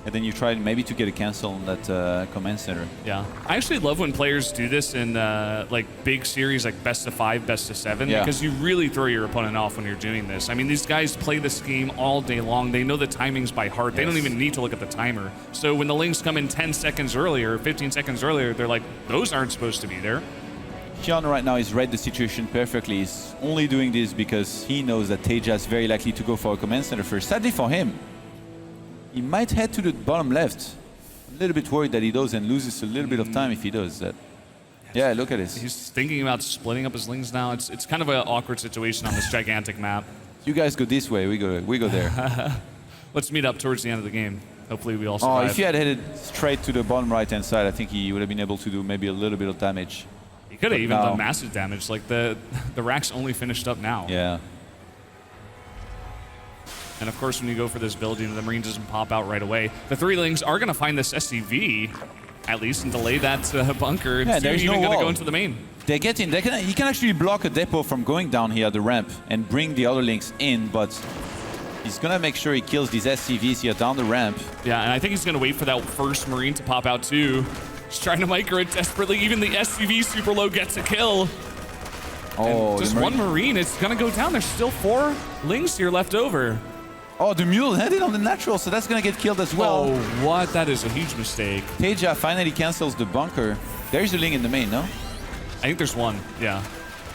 And then you try maybe to get a cancel on that Command Center. Yeah. I actually love when players do this in like big series like best of 5, best of 7, Yeah. because you really throw your opponent off when you're doing this. I mean, these guys play this game all day long. They know the timings by heart. They don't even need to look at the timer. So when the links come in 10 seconds earlier, 15 seconds earlier, they're like, those aren't supposed to be there. HyuN right now has read the situation perfectly. He's only doing this because he knows that TaeJa is very likely to go for a Command Center first. Sadly for him, he might head to the bottom left. I'm a little bit worried that he does and loses a little bit of time if he does that. Yeah, look at this. He's thinking about splitting up his links now. It's kind of an awkward situation on this gigantic map. You guys go this way, we go there. Let's meet up towards the end of the game. Hopefully we all Oh, survive. if he had headed straight to the bottom right-hand side, I think he would have been able to do maybe a little bit of damage. He could have even no. done massive damage. Like the rack's only finished up now. Yeah. And of course, when you go for this build, you know, the Marine doesn't pop out right away. The 3 lings are going to find this SCV, at least, and delay that bunker. Yeah, It's there's even no going to wall. go into the main. They get in. He can actually block a depot from going down here at the ramp and bring the other links in, but he's going to make sure he kills these SCVs here down the ramp. Yeah, and I think he's going to wait for that first Marine to pop out, too. He's trying to micro it desperately. Even the SCV super low gets a kill. Oh, And just one Marine. It's going to go down. There's still 4 lings here left over. Oh, the mule headed on the natural, so that's going to get killed as well. Oh, what? That is a huge mistake. TaeJa finally cancels the bunker. There's a link in the main, no? I think there's one, yeah.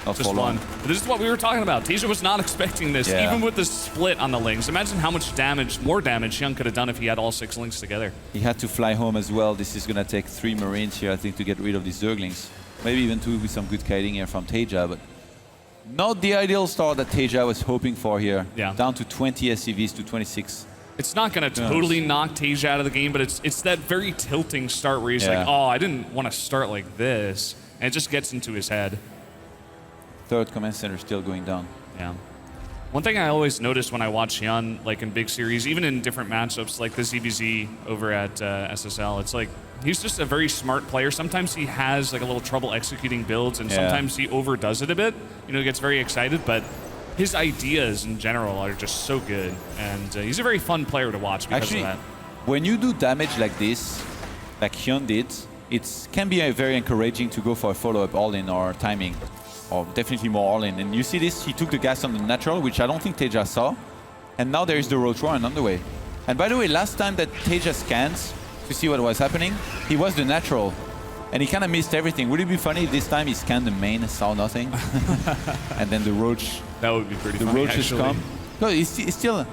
Not just for long. one. But this is what we were talking about. TaeJa was not expecting this, Yeah. even with the split on the Lings. Imagine how much damage, more damage HyuN could have done if he had all 6 Lings together. He had to fly home as well. This is going to take 3 Marines here, I think, to get rid of these Zerglings. Maybe even 2 with some good kiting here from TaeJa, but not the ideal start that TaeJa was hoping for here. Yeah. Down to 20 SCVs to 26. It's not going to totally knock TaeJa out of the game, but it's that very tilting start where he's like, oh, I didn't want to start like this. And it just gets into his head. 3rd command center still going down. Yeah. One thing I always notice when I watch HyuN, like in big series, even in different matchups, like the ZVZ over at SSL, it's like he's just a very smart player. Sometimes he has like a little trouble executing builds, and sometimes he overdoes it a bit. You know, gets very excited, but his ideas in general are just so good, and he's a very fun player to watch because Actually, of that. when you do damage like this, like HyuN did, it can be very encouraging to go for a follow-up all-in or timing. Or definitely more all-in. And you see this, he took the gas on the natural, which I don't think TaeJa saw. And now there is the Roach Warren on the way. And by the way, last time that TaeJa scanned to see what was happening, he was the natural. And he kind of missed everything. Would it be funny if this time he scanned the main, saw nothing? And then the Roach... That would be pretty the funny, Roaches actually. come. No, he's still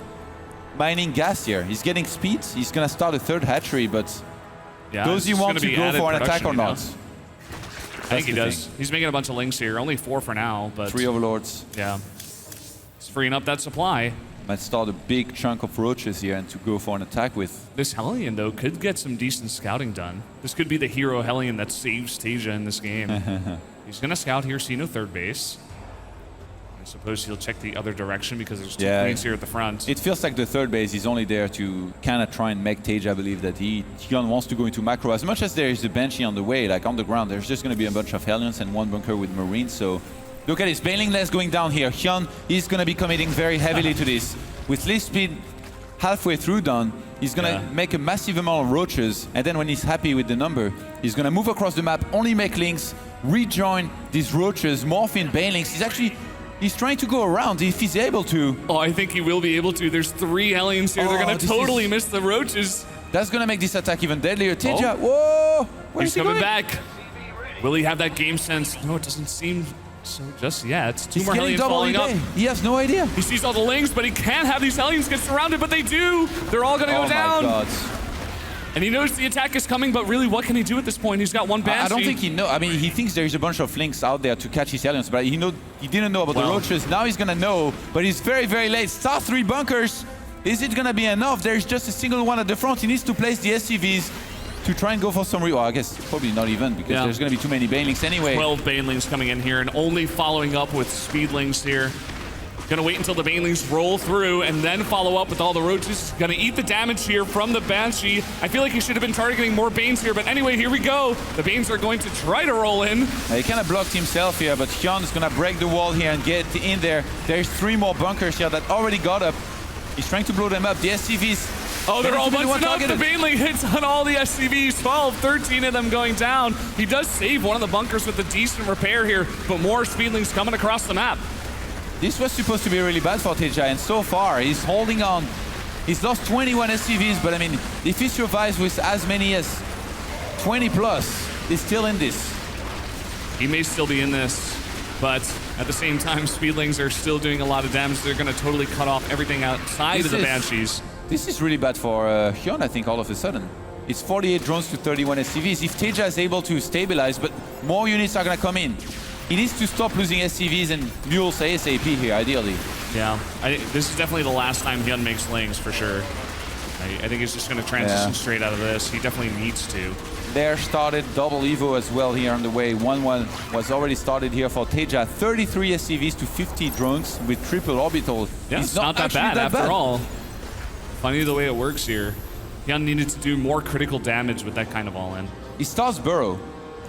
mining gas here. He's getting speed. He's going to start a 3rd hatchery, but Yeah, does he it's want gonna to be go added for an attack production, or you know? not? I think he does. He's making a bunch of Lings here. Only 4 for now, but 3 Overlords. yeah. It's freeing up that supply. Might start a big chunk of Roaches here and to go for an attack with. This Hellion, though, could get some decent scouting done. This could be the hero Hellion that saves TaeJa in this game. He's going to scout here, see no 3rd base. I suppose he'll check the other direction because there's 2 queens here at the front. It feels like the 3rd base is only there to kind of try and make TaeJa believe that HyuN wants to go into macro. As much as there is the Banshee on the way, like on the ground, there's just going to be a bunch of Hellions and 1 bunker with Marines. So look at this, Banelingless going down here. HyuN is going to be committing very heavily to this. With least speed halfway through done, he's going to make a massive amount of Roaches. And then when he's happy with the number, he's going to move across the map, only make Lings, rejoin these Roaches, morph in Banelings. He's trying to go around if he's able to. Oh, I think he will be able to. There's 3 Hellions here. They're going to totally miss the Roaches. That's going to make this attack even deadlier. TaeJa, whoa! He's coming back. Will he have that game sense? No, it doesn't seem so just yet. 2 more Hellions falling up. He has no idea. He sees all the Lings, but he can't have these Hellions get surrounded, but they do. They're all going to go down. Oh my God. And he knows the attack is coming, but really, what can he do at this point? He's got 1 Banshee. I don't think he knows. I mean, he thinks there is a bunch of Lings out there to catch his Hellions, but he didn't know about the Roaches. Now he's going to know, but he's very, very late. Start 3 bunkers. Is it going to be enough? There's just a single one at the front. He needs to place the SCVs to try and go for some... Well, I guess probably not even, because there's going to be too many Banelings anyway. 12 Banelings coming in here, and only following up with Speedlings here. Gonna wait until the Banelings roll through and then follow up with all the Roaches. Gonna eat the damage here from the Banshee. I feel like he should have been targeting more Banes here, but anyway, here we go. The Banes are going to try to roll in. He kind of blocked himself here, but HyuN is gonna break the wall here and get in there. There's 3 more bunkers here that already got up. He's trying to blow them up. The SCVs... Oh, they're all bunching up. The Baneling hits on all the SCVs. 12, 13 of them going down. He does save one of the bunkers with a decent repair here, but more Speedlings coming across the map. This was supposed to be really bad for TaeJa, and so far he's holding on. He's lost 21 SCVs, but I mean, if he survives with as many as 20 plus, he's still in this. He may still be in this, but at the same time, Speedlings are still doing a lot of damage. They're going to totally cut off everything outside of the Banshees. This is really bad for HyuN, I think, all of a sudden. It's 48 drones to 31 SCVs. If TaeJa is able to stabilize, but more units are going to come in. He needs to stop losing SCVs and mules ASAP here, ideally. Yeah, this is definitely the last time HyuN makes Lings, for sure. I think he's just going to transition straight out of this. He definitely needs to. There started double Evo as well here on the way. 1-1 was already started here for TaeJa. 33 SCVs to 50 drones with triple orbital. Yeah, He's it's not that bad after all. Funny the way it works here. HyuN needed to do more critical damage with that kind of all-in. He starts Burrow,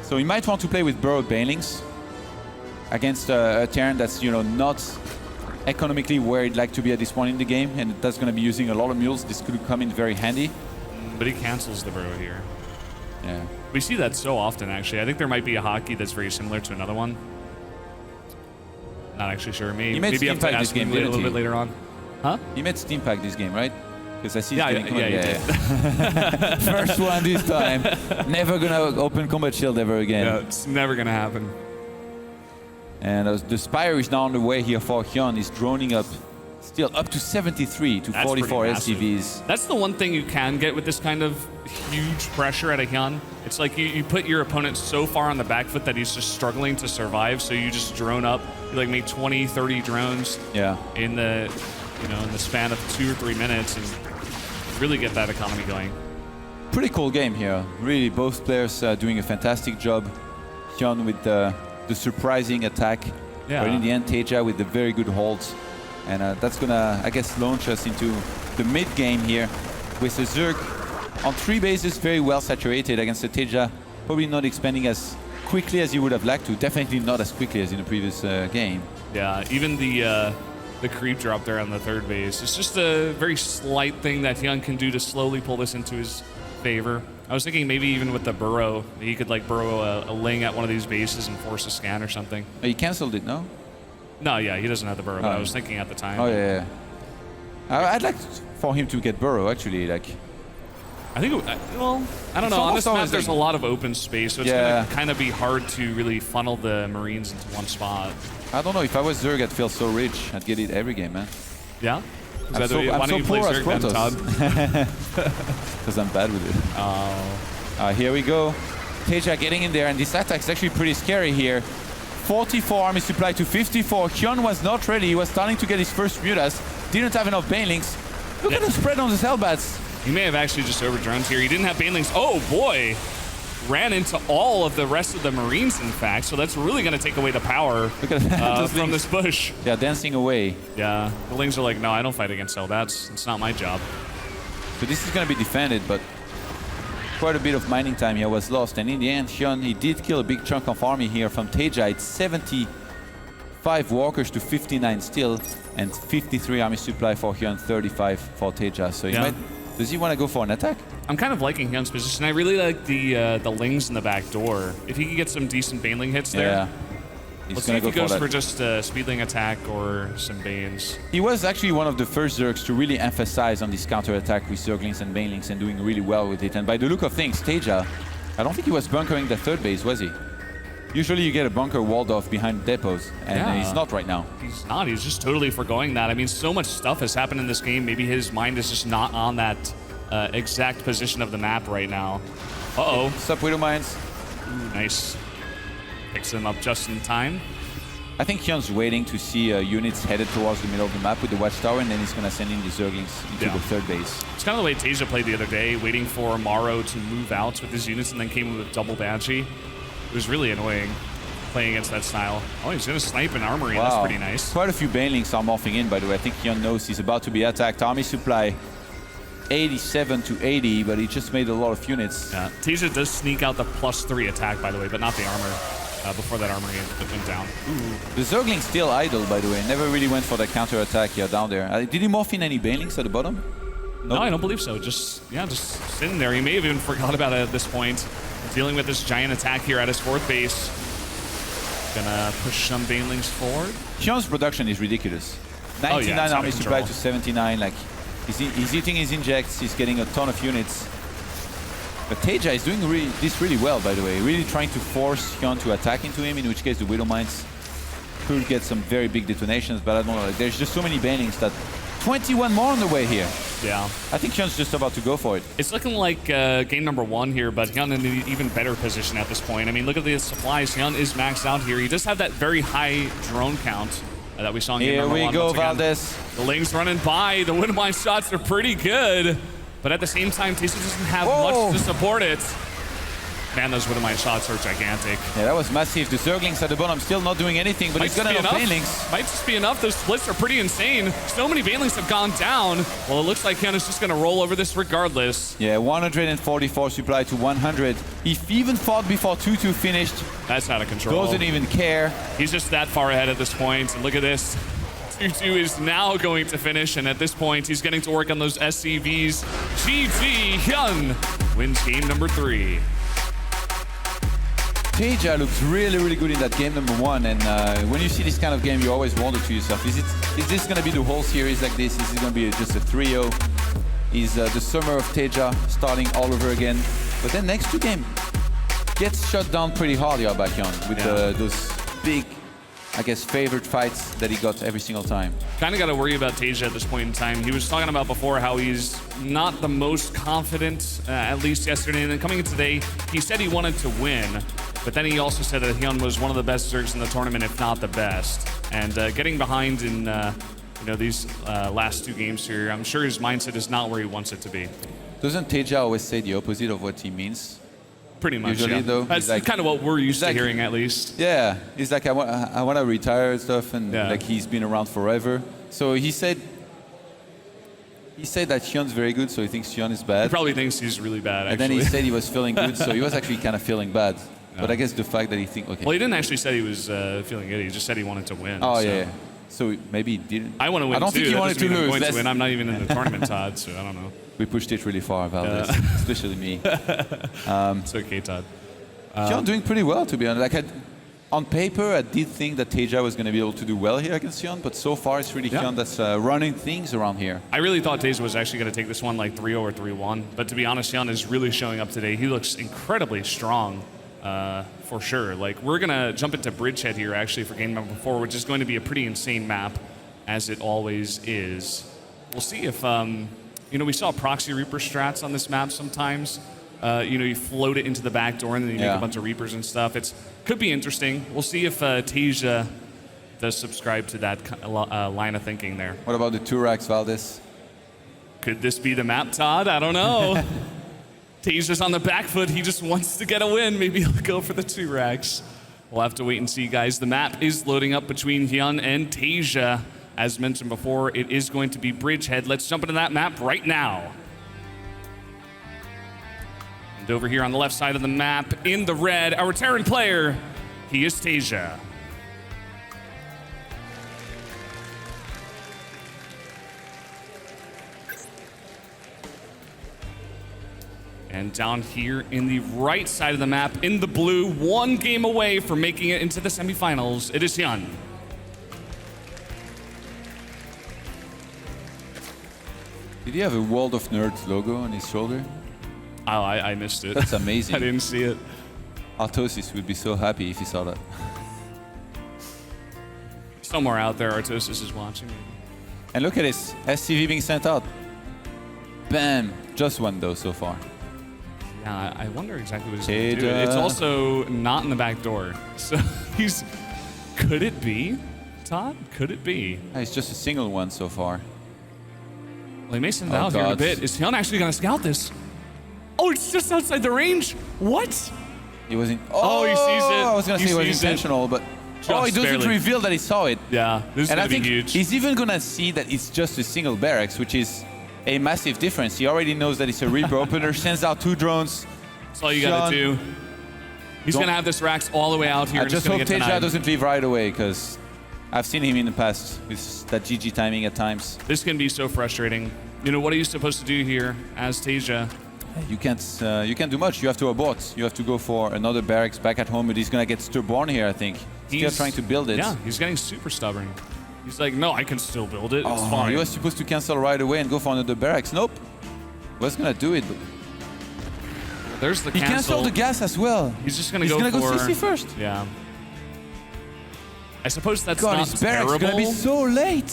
so he might want to play with Burrow Banelings against a Terran that's, not economically where he'd like to be at this point in the game, and that's going to be using a lot of mules. This could come in very handy. But he cancels the Burrow here. Yeah. We see that so often, actually. I think there might be a hockey that's very similar to another one. Not actually sure. Maybe I have to ask him a little bit later on. Huh? He made Steam Pack this game, right? Because I see he did. First one this time. Never gonna open Combat Shield ever again. Yeah, it's never gonna happen. And the Spire is now on the way here for HyuN. Is droning up, still up to 73 to That's 44 pretty massive. SCVs. That's the one thing you can get with this kind of huge pressure at a HyuN. It's like you put your opponent so far on the back foot that he's just struggling to survive, so you just drone up. You like make 20, 30 drones Yeah. in the in the span of 2 or 3 minutes and really get that economy going. Pretty cool game here. Really, both players doing a fantastic job. HyuN with the surprising attack. Yeah. But in the end, TaeJa with the very good holds. And that's gonna, I guess, launch us into the mid game here with the Zerg on 3 bases, very well saturated against the TaeJa. Probably not expanding as quickly as you would have liked to. Definitely not as quickly as in the previous game. Yeah, even the creep drop there on the 3rd base. It's just a very slight thing that HyuN can do to slowly pull this into his favor. I was thinking maybe even with the burrow, he could like burrow a ling at one of these bases and force a scan or something. Oh, he cancelled it, no? No, yeah, he doesn't have the burrow, but Oh. I was thinking at the time. Oh, yeah. I'd like for him to get burrow, actually. Like, I think, well, I don't It's know. On almost this map, always there's a like- lot of open space, so it's Yeah. going to kind of be hard to really funnel the Marines into one spot. I don't know. If I was Zerg, I'd feel so rich. I'd get it every game, man. Yeah? Is I'm that so- the- I'm why so don't you play poor as Zerg then, Protoss. Todd? Because I'm bad with it. Here we go. TaeJa getting in there, and this attack is actually pretty scary here. 44 army supply to 54. HyuN was not ready. He was starting to get his first mutas. Didn't have enough banelings. Look at the spread on the Hellbats. He may have actually just overdroned here. He didn't have banelings. Oh, boy. Ran into all of the rest of the Marines, in fact, so that's really going to take away the power Look at that. Those from lings. this bush. Yeah, dancing away. Yeah, the Lings are like, no, I don't fight against Hellbats. It's not my job. So this is going to be defended, but quite a bit of mining time here was lost. And in the end, HyuN, he did kill a big chunk of army here from TaeJa. It's 75 walkers to 59 still, and 53 army supply for HyuN, 35 for TaeJa. So he Yeah. does he want to go for an attack? I'm kind of liking HyuN's position. I really like the Lings in the back door. If he can get some decent Baneling hits there, Yeah. He's let's see going if to he go goes for that. just a Speedling attack or some Banes. He was actually one of the first Zergs to really emphasize on this counter-attack with Zerglings and Banelings and doing really well with it. And by the look of things, TaeJa, I don't think he was bunkering the 3rd base, was he? Usually you get a bunker walled off behind depots, and Yeah. he's not right now. He's not. He's just totally foregoing that. I mean, so much stuff has happened in this game. Maybe his mind is just not on that exact position of the map right now. Uh-oh. Sup, Widow Mines? Ooh, nice. Picks him up just in time. I think HyuN's waiting to see units headed towards the middle of the map with the Watchtower, and then he's going to send in the Zerglings into Yeah. the 3rd base. It's kind of the way TaeJa played the other day, waiting for Morrow to move out with his units and then came in with double Banshee. It was really annoying playing against that style. Oh, he's going to snipe an Armory. That's pretty nice. Quite a few Banelings are morphing in, by the way. I think HyuN knows he's about to be attacked. Army supply 87 to 80, but he just made a lot of units. Yeah. TaeJa does sneak out the +3 attack, by the way, but not the armor before that Armory went down. Ooh. The Zergling's still idle, by the way. Never really went for the counter-attack here down there. Did he morph in any Banelings at the bottom? No, I don't believe so. Just sitting there. He may have even forgot about it at this point. Dealing with this giant attack here at his 4th base. Gonna push some Banelings forward. HyuN's production is ridiculous. 99 it's out of army supply control. to 79. Like, he's eating his injects. He's getting a ton of units. But TaeJa is doing this really well, by the way. Really trying to force HyuN to attack into him, in which case the Widow Mines could get some very big detonations, but I don't know. Like, there's just so many Banelings that 21 more on the way here. Yeah. I think HyuN's just about to go for it. It's looking like game number 1 here, but HyuN in an even better position at this point. I mean, look at the supplies. HyuN is maxed out here. He does have that very high drone count that we saw in game Here number we 1. go, Once again, Valdez. the Lings running by. The Widowmine shots are pretty good, but at the same time, TaeJa doesn't have much to support it. Man, those Widowmine shots are gigantic. Yeah, that was massive. The Zerglings at the bottom still not doing anything, but he's got enough Banelings. Might just be enough. Those splits are pretty insane. So many Banelings have gone down. Well, it looks like HyuN is just going to roll over this regardless. Yeah, 144 supply to 100. He even fought before 2-2 finished. That's out of control. Doesn't even care. He's just that far ahead at this point. And look at this. 2-2 is now going to finish, and at this point, he's getting to work on those SCVs. GG, HyuN wins game number 3. TaeJa looks really, really good in that game number 1, and when you see this kind of game, you always wonder to yourself, is this going to be the whole series like this? Is it going to be just a 3-0? Is the summer of TaeJa starting all over again? But then next 2 games gets shut down pretty hard here by HyuN with those big I guess, favorite fights that he got every single time. Kind of got to worry about TaeJa at this point in time. He was talking about before how he's not the most confident, at least yesterday. And then coming in today, he said he wanted to win, but then he also said that HyuN was one of the best Zergs in the tournament, if not the best. And getting behind in these last 2 games here, I'm sure his mindset is not where he wants it to be. Doesn't TaeJa always say the opposite of what he means? Pretty much, Usually, yeah. though, That's like, kind of what we're used to like, hearing, at least. Yeah, he's like, I want to retire and stuff, and Yeah. like he's been around forever. So he said that HyuN's very good, so he thinks HyuN is He bad. probably thinks he's really bad, And actually. then he said he was feeling good, so he was actually kind of feeling bad. But I guess the fact that he think, okay. Well, he didn't actually say he was feeling good. He just said he wanted to win. Oh so. yeah. So maybe he didn't. I want to win I don't too. think he That wanted doesn't to mean I'm lose. going to That's- win. I'm not even in the tournament, Todd, so I don't know. We pushed it really far, Valdez, especially me. It's okay, Todd. HyuN doing pretty well, to be honest. Like on paper, I did think that TaeJa was going to be able to do well here against HyuN, but so far it's really HyuN that's running things around here. I really thought TaeJa was actually going to take this one like 3-0 or 3-1, but to be honest, HyuN is really showing up today. He looks incredibly strong, for sure. Like, we're going to jump into Bridgehead here, actually, for game number 4, which is going to be a pretty insane map, as it always is. We'll see if, we saw Proxy Reaper strats on this map sometimes. You float it into the back door and then you make a bunch of Reapers and stuff. Could be interesting. We'll see if TaeJa does subscribe to that line of thinking there. What about the 2 racks, Valdez? Could this be the map, Todd? I don't know. TaeJa's on the back foot. He just wants to get a win. Maybe he'll go for the 2 racks. We'll have to wait and see, guys. The map is loading up between HyuN and TaeJa. As mentioned before, it is going to be Bridgehead. Let's jump into that map right now. And over here on the left side of the map, in the red, our Terran player, he is TaeJa. And down here in the right side of the map, in the blue, 1 game away from making it into the semifinals, it is HyuN. Did he have a World of Nerds logo on his shoulder? Oh, I missed it. That's amazing. I didn't see it. Artosis would be so happy if he saw that. Somewhere out there, Artosis is watching. And look at this, SCV being sent out. Bam, just 1 though so far. Yeah, I wonder exactly what he's going to do. TaeJa. It's also not in the back door. So he's... Could it be, Todd? Could it be? It's just a single one so far. Well, he may send it Oh, out here in a God. bit. Is HyuN actually going to scout this? Oh, it's just outside the range. What? He wasn't. Oh, he sees it. I was gonna He say it was sees it. intentional, but Just he doesn't barely. reveal that he saw it. Yeah, this is And I going to think be huge. he's even gonna see that it's just a single barracks, which is a massive difference. He already knows that it's a Reaper opener. Sends out 2 drones. That's all you got to do. He's going to have this racks all the way out here. I and just it's gonna hope get TaeJa denied. doesn't leave right away, because I've seen him in the past with that GG timing at times. This can be so frustrating. What are you supposed to do here as TaeJa? You can't do much. You have to abort. You have to go for another barracks back at home, but he's gonna get stubborn here, I think. Still trying to build it. Yeah, he's getting super stubborn. He's like, no, I can still build it. It's fine. He was supposed to cancel right away and go for another barracks. Nope. Was gonna do it, but There's the he cancel. canceled the gas as well. He's just gonna He's go gonna for go CC first. Yeah. I suppose that's God, not his barracks terrible. gonna be so late.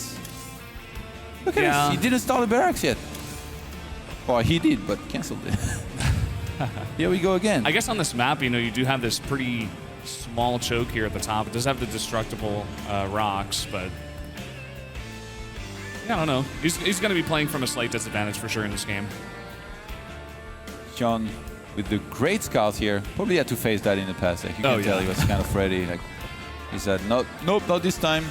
Look at Yeah. this. He didn't start the barracks yet. Or he did, but canceled it. Here we go again. I guess on this map, you do have this pretty small choke here at the top. It does have the destructible rocks, but yeah, I don't know. He's going to be playing from a slight disadvantage for sure in this game. John with the great scout here. Probably had to face that in the past. Like you can tell he was kind of ready. Like he said, nope, not this time.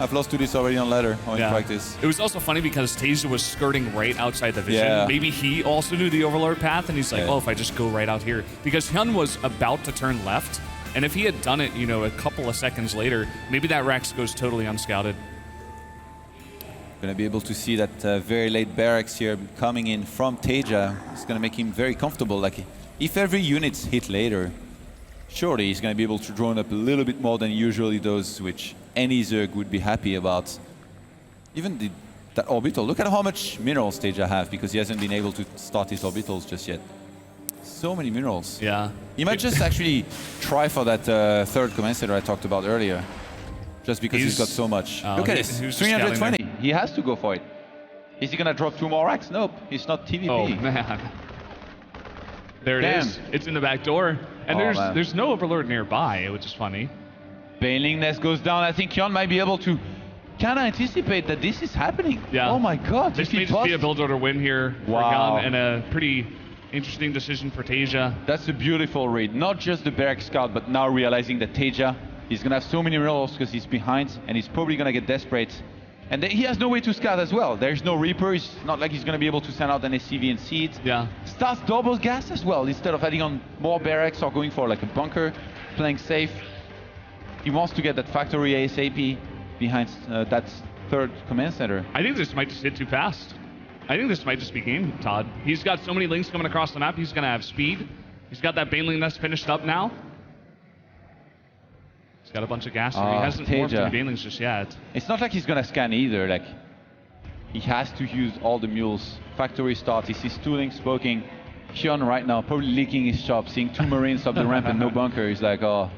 I've lost to this already on ladder or in practice. It was also funny because TaeJa was skirting right outside the vision. Yeah. Maybe he also knew the Overlord path, and he's like, Yeah. oh, if I just go right out here. Because HyuN was about to turn left, and if he had done it, a couple of seconds later, maybe that Rex goes totally unscouted. Gonna be able to see that very late barracks here coming in from TaeJa. It's gonna make him very comfortable. Like if every unit's hit later, surely he's gonna be able to drone up a little bit more than he usually does, which any Zerg would be happy about. Even that orbital. Look at how much minerals TaeJa have, because he hasn't been able to start his orbitals just yet. So many minerals. Yeah. He might just actually try for that third command center I talked about earlier. just because he's got so much. Oh, Look at he this, was just scouting 320. He has to go for it. Is he gonna drop 2 more racks? Nope, it's not TVP. Oh man. There it Damn. is. It's in the back door. And Oh, man. there's no Overlord nearby, which is funny. Baneling Nest goes down. I think HyuN might be able to kind of anticipate that this is happening. Yeah. Oh my god. This if he may just be a busts- build order win here for Wow. HyuN and a pretty interesting decision for TaeJa. That's a beautiful read. Not just the Barrack Scout, but now realizing that TaeJa, he's gonna have so many rolls because he's behind, and he's probably gonna get desperate. And he has no way to scout as well. There's no Reaper. It's not like he's gonna be able to send out an SCV and seed. Yeah. Starts double gas as well, instead of adding on more barracks or going for like a bunker, playing safe. He wants to get that factory ASAP behind that third command center. I think this might just hit too fast. I think this might just be game, Todd. He's got so many links coming across the map. He's going to have speed. He's got that Baneling Nest finished up now. He's got a bunch of gas. He hasn't morphed TaeJa. any Banelings just yet. It's not like he's gonna scan either. Like, he has to use all the mules. Factory starts. He sees 2 links smoking. HyuN right now probably licking his chops, seeing 2 Marines up the ramp and no bunker. He's like, oh,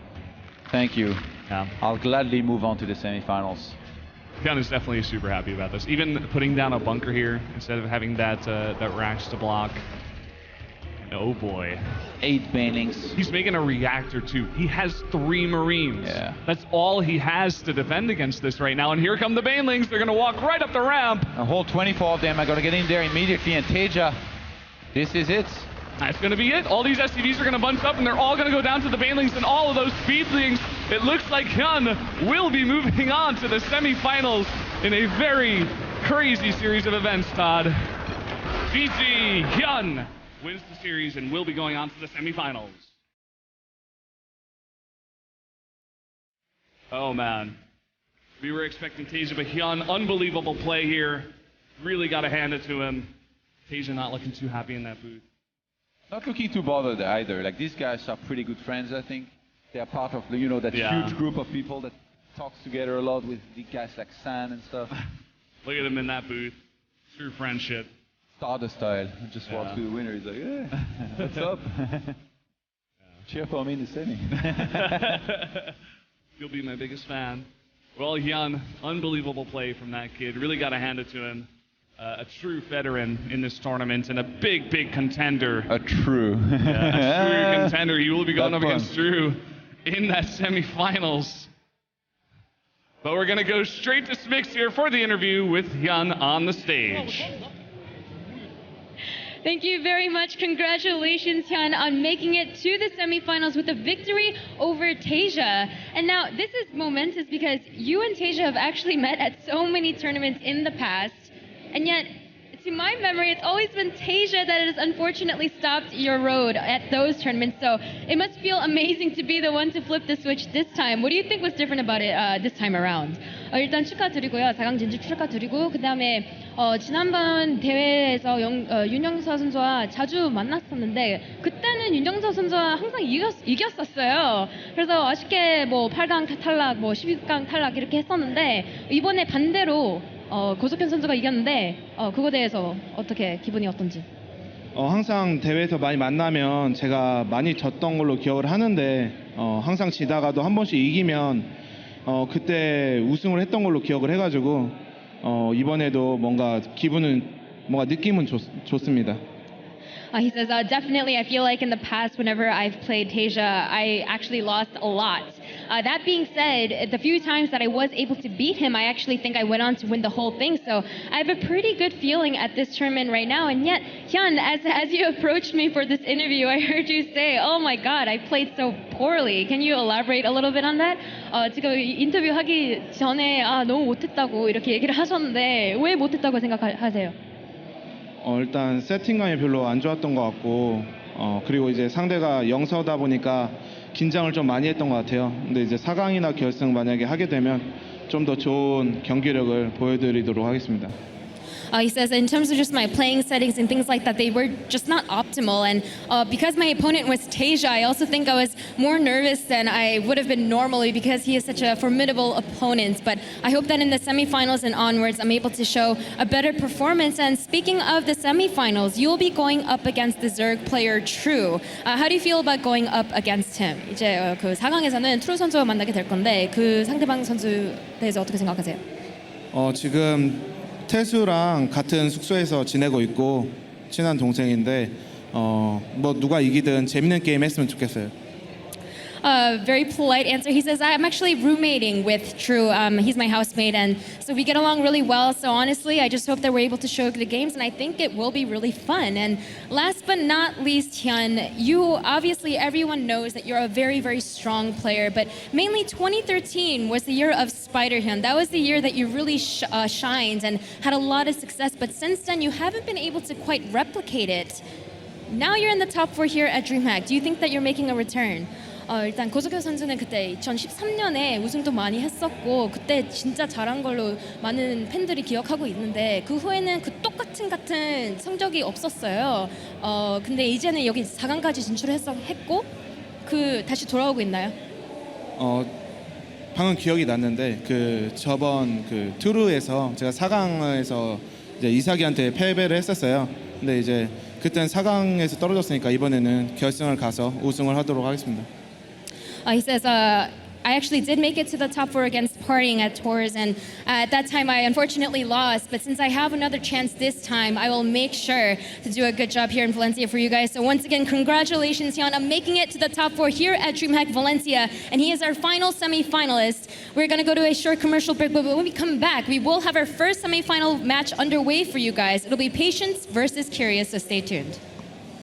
thank you. Yeah. I'll gladly move on to the semifinals. HyuN is definitely super happy about this. Even putting down a bunker here instead of having that racks to block. And oh boy. 8 banelings. He's making a reactor too. He has 3 Marines. Yeah. That's all he has to defend against this right now. And here come the Banelings. They're going to walk right up the ramp. A whole 24 of them are gonna get in there immediately, and TaeJa, this is it. That's going to be it. All these SCVs are going to bunch up, and they're all going to go down to the Banelings and all of those Speedlings. It looks like HyuN will be moving on to the semifinals in a very crazy series of events, Todd. GG, HyuN wins the series and will be going on to the semifinals. Oh, man. We were expecting TaeJa, but HyuN, unbelievable play here. Really got to hand it to him. TaeJa not looking too happy in that booth. Not looking too bothered either. Like, these guys are pretty good friends, I think. They are part of, you know, that huge group of people that talks together a lot with the guys like San and stuff. Look at him in that booth. True friendship. Stardust style. Just walks to the winner. He's like, yeah, what's up? Cheer for me in the semi. You'll be my biggest fan. Well, HyuN, unbelievable play from that kid. Really got to hand it to him. A true veteran in this tournament and a big, big contender. A true. Yeah, a true contender. He will be going That up fun. against Drew in that semifinals. But we're going to go straight to Smix here for the interview with HyuN on the stage. Thank you very much. Congratulations, HyuN, on making it to the semifinals with a victory over TaeJa. And now this is momentous because you and TaeJa have actually met at so many tournaments in the past. And yet, to my memory, it's always been TaeJa that has unfortunately stopped your road at those tournaments. So it must feel amazing to be the one to flip the switch this time. What do you think was different about it this time around? 일단 축하드리고요. 4강 진출 축하드리고 그다음에 지난번 대회에서 윤영서 선수와 자주 만났었는데 그때는 윤영서 선수와 항상 이겼었어요. 그래서 아쉽게 뭐 8강 탈락, 뭐 12강 탈락 이렇게 했었는데 이번에 반대로 고석현 선수가 이겼는데 그거에 대해서 어떻게 기분이 어떤지? 항상 대회에서 많이 만나면 제가 많이 졌던 걸로 기억을 하는데 항상 지다가도 한 번씩 이기면 그때 우승을 했던 걸로 기억을 해가지고 이번에도 뭔가 느낌은 좋습니다. He says, definitely, I feel like in the past, whenever I've played TaeJa, I actually lost a lot. That being said, the few times that I was able to beat him, I actually think I went on to win the whole thing. So I have a pretty good feeling at this tournament right now. And yet, HyuN, as you approached me for this interview, I heard you say, oh my God, I played so poorly. Can you elaborate a little bit on that? 지금 인터뷰하기 전에 너무 못했다고 이렇게 얘기를 하셨는데 왜 못했다고 생각하세요? 일단 세팅감이 별로 안 좋았던 것 같고 그리고 이제 상대가 영서다 보니까 긴장을 좀 많이 했던 것 같아요. 근데 이제 4강이나 결승 만약에 하게 되면 좀 더 좋은 경기력을 보여드리도록 하겠습니다. He says, in terms of just my playing settings and things like that, they were just not optimal. And because my opponent was TaeJa, I also think I was more nervous than I would have been normally because he is such a formidable opponent. But I hope that in the semifinals and onwards, I'm able to show a better performance. And speaking of the semifinals, you'll be going up against the Zerg player True. How do you feel about going up against him? 이제 그 4강에서는 트루 선수와 만나게 될 건데 그 상대방 선수에 대해서 어떻게 생각하세요? 지금 태수랑 같은 숙소에서 지내고 있고 친한 동생인데 뭐 누가 이기든 재밌는 게임 했으면 좋겠어요. Very polite answer. He says, I'm actually roommating with True. He's my housemate, and so we get along really well. So honestly, I just hope that we're able to show good games, and I think it will be really fun. And last but not least, HyuN, you obviously, everyone knows that you're a very, very strong player, but mainly 2013 was the year of Spider HyuN. That was the year that you really shined and had a lot of success, but since then, you haven't been able to quite replicate it. Now you're in the top 4 here at DreamHack. Do you think that you're making a return? 일단 고석현 선수는 그때 2013년에 우승도 많이 했었고 그때 진짜 잘한 걸로 많은 팬들이 기억하고 있는데 그 후에는 그 똑같은 성적이 없었어요. 근데 이제는 여기 4강까지 진출했고 그 다시 돌아오고 있나요? 방금 기억이 났는데 그 저번 그 투르에서 제가 4강에서 이제 이삭이한테 패배를 했었어요. 근데 이제 그때는 4강에서 떨어졌으니까 이번에는 결승을 가서 우승을 하도록 하겠습니다. He says, I actually did make it to the top 4 against Partying at Tours, and at that time I unfortunately lost, but since I have another chance this time, I will make sure to do a good job here in Valencia for you guys. So once again, congratulations, HyuN, on making it to the top 4 here at DreamHack Valencia, and he is our final semi-finalist. We're going to go to a short commercial break, but when we come back, we will have our first semi-final match underway for you guys. It'll be Patience versus Curious, so stay tuned.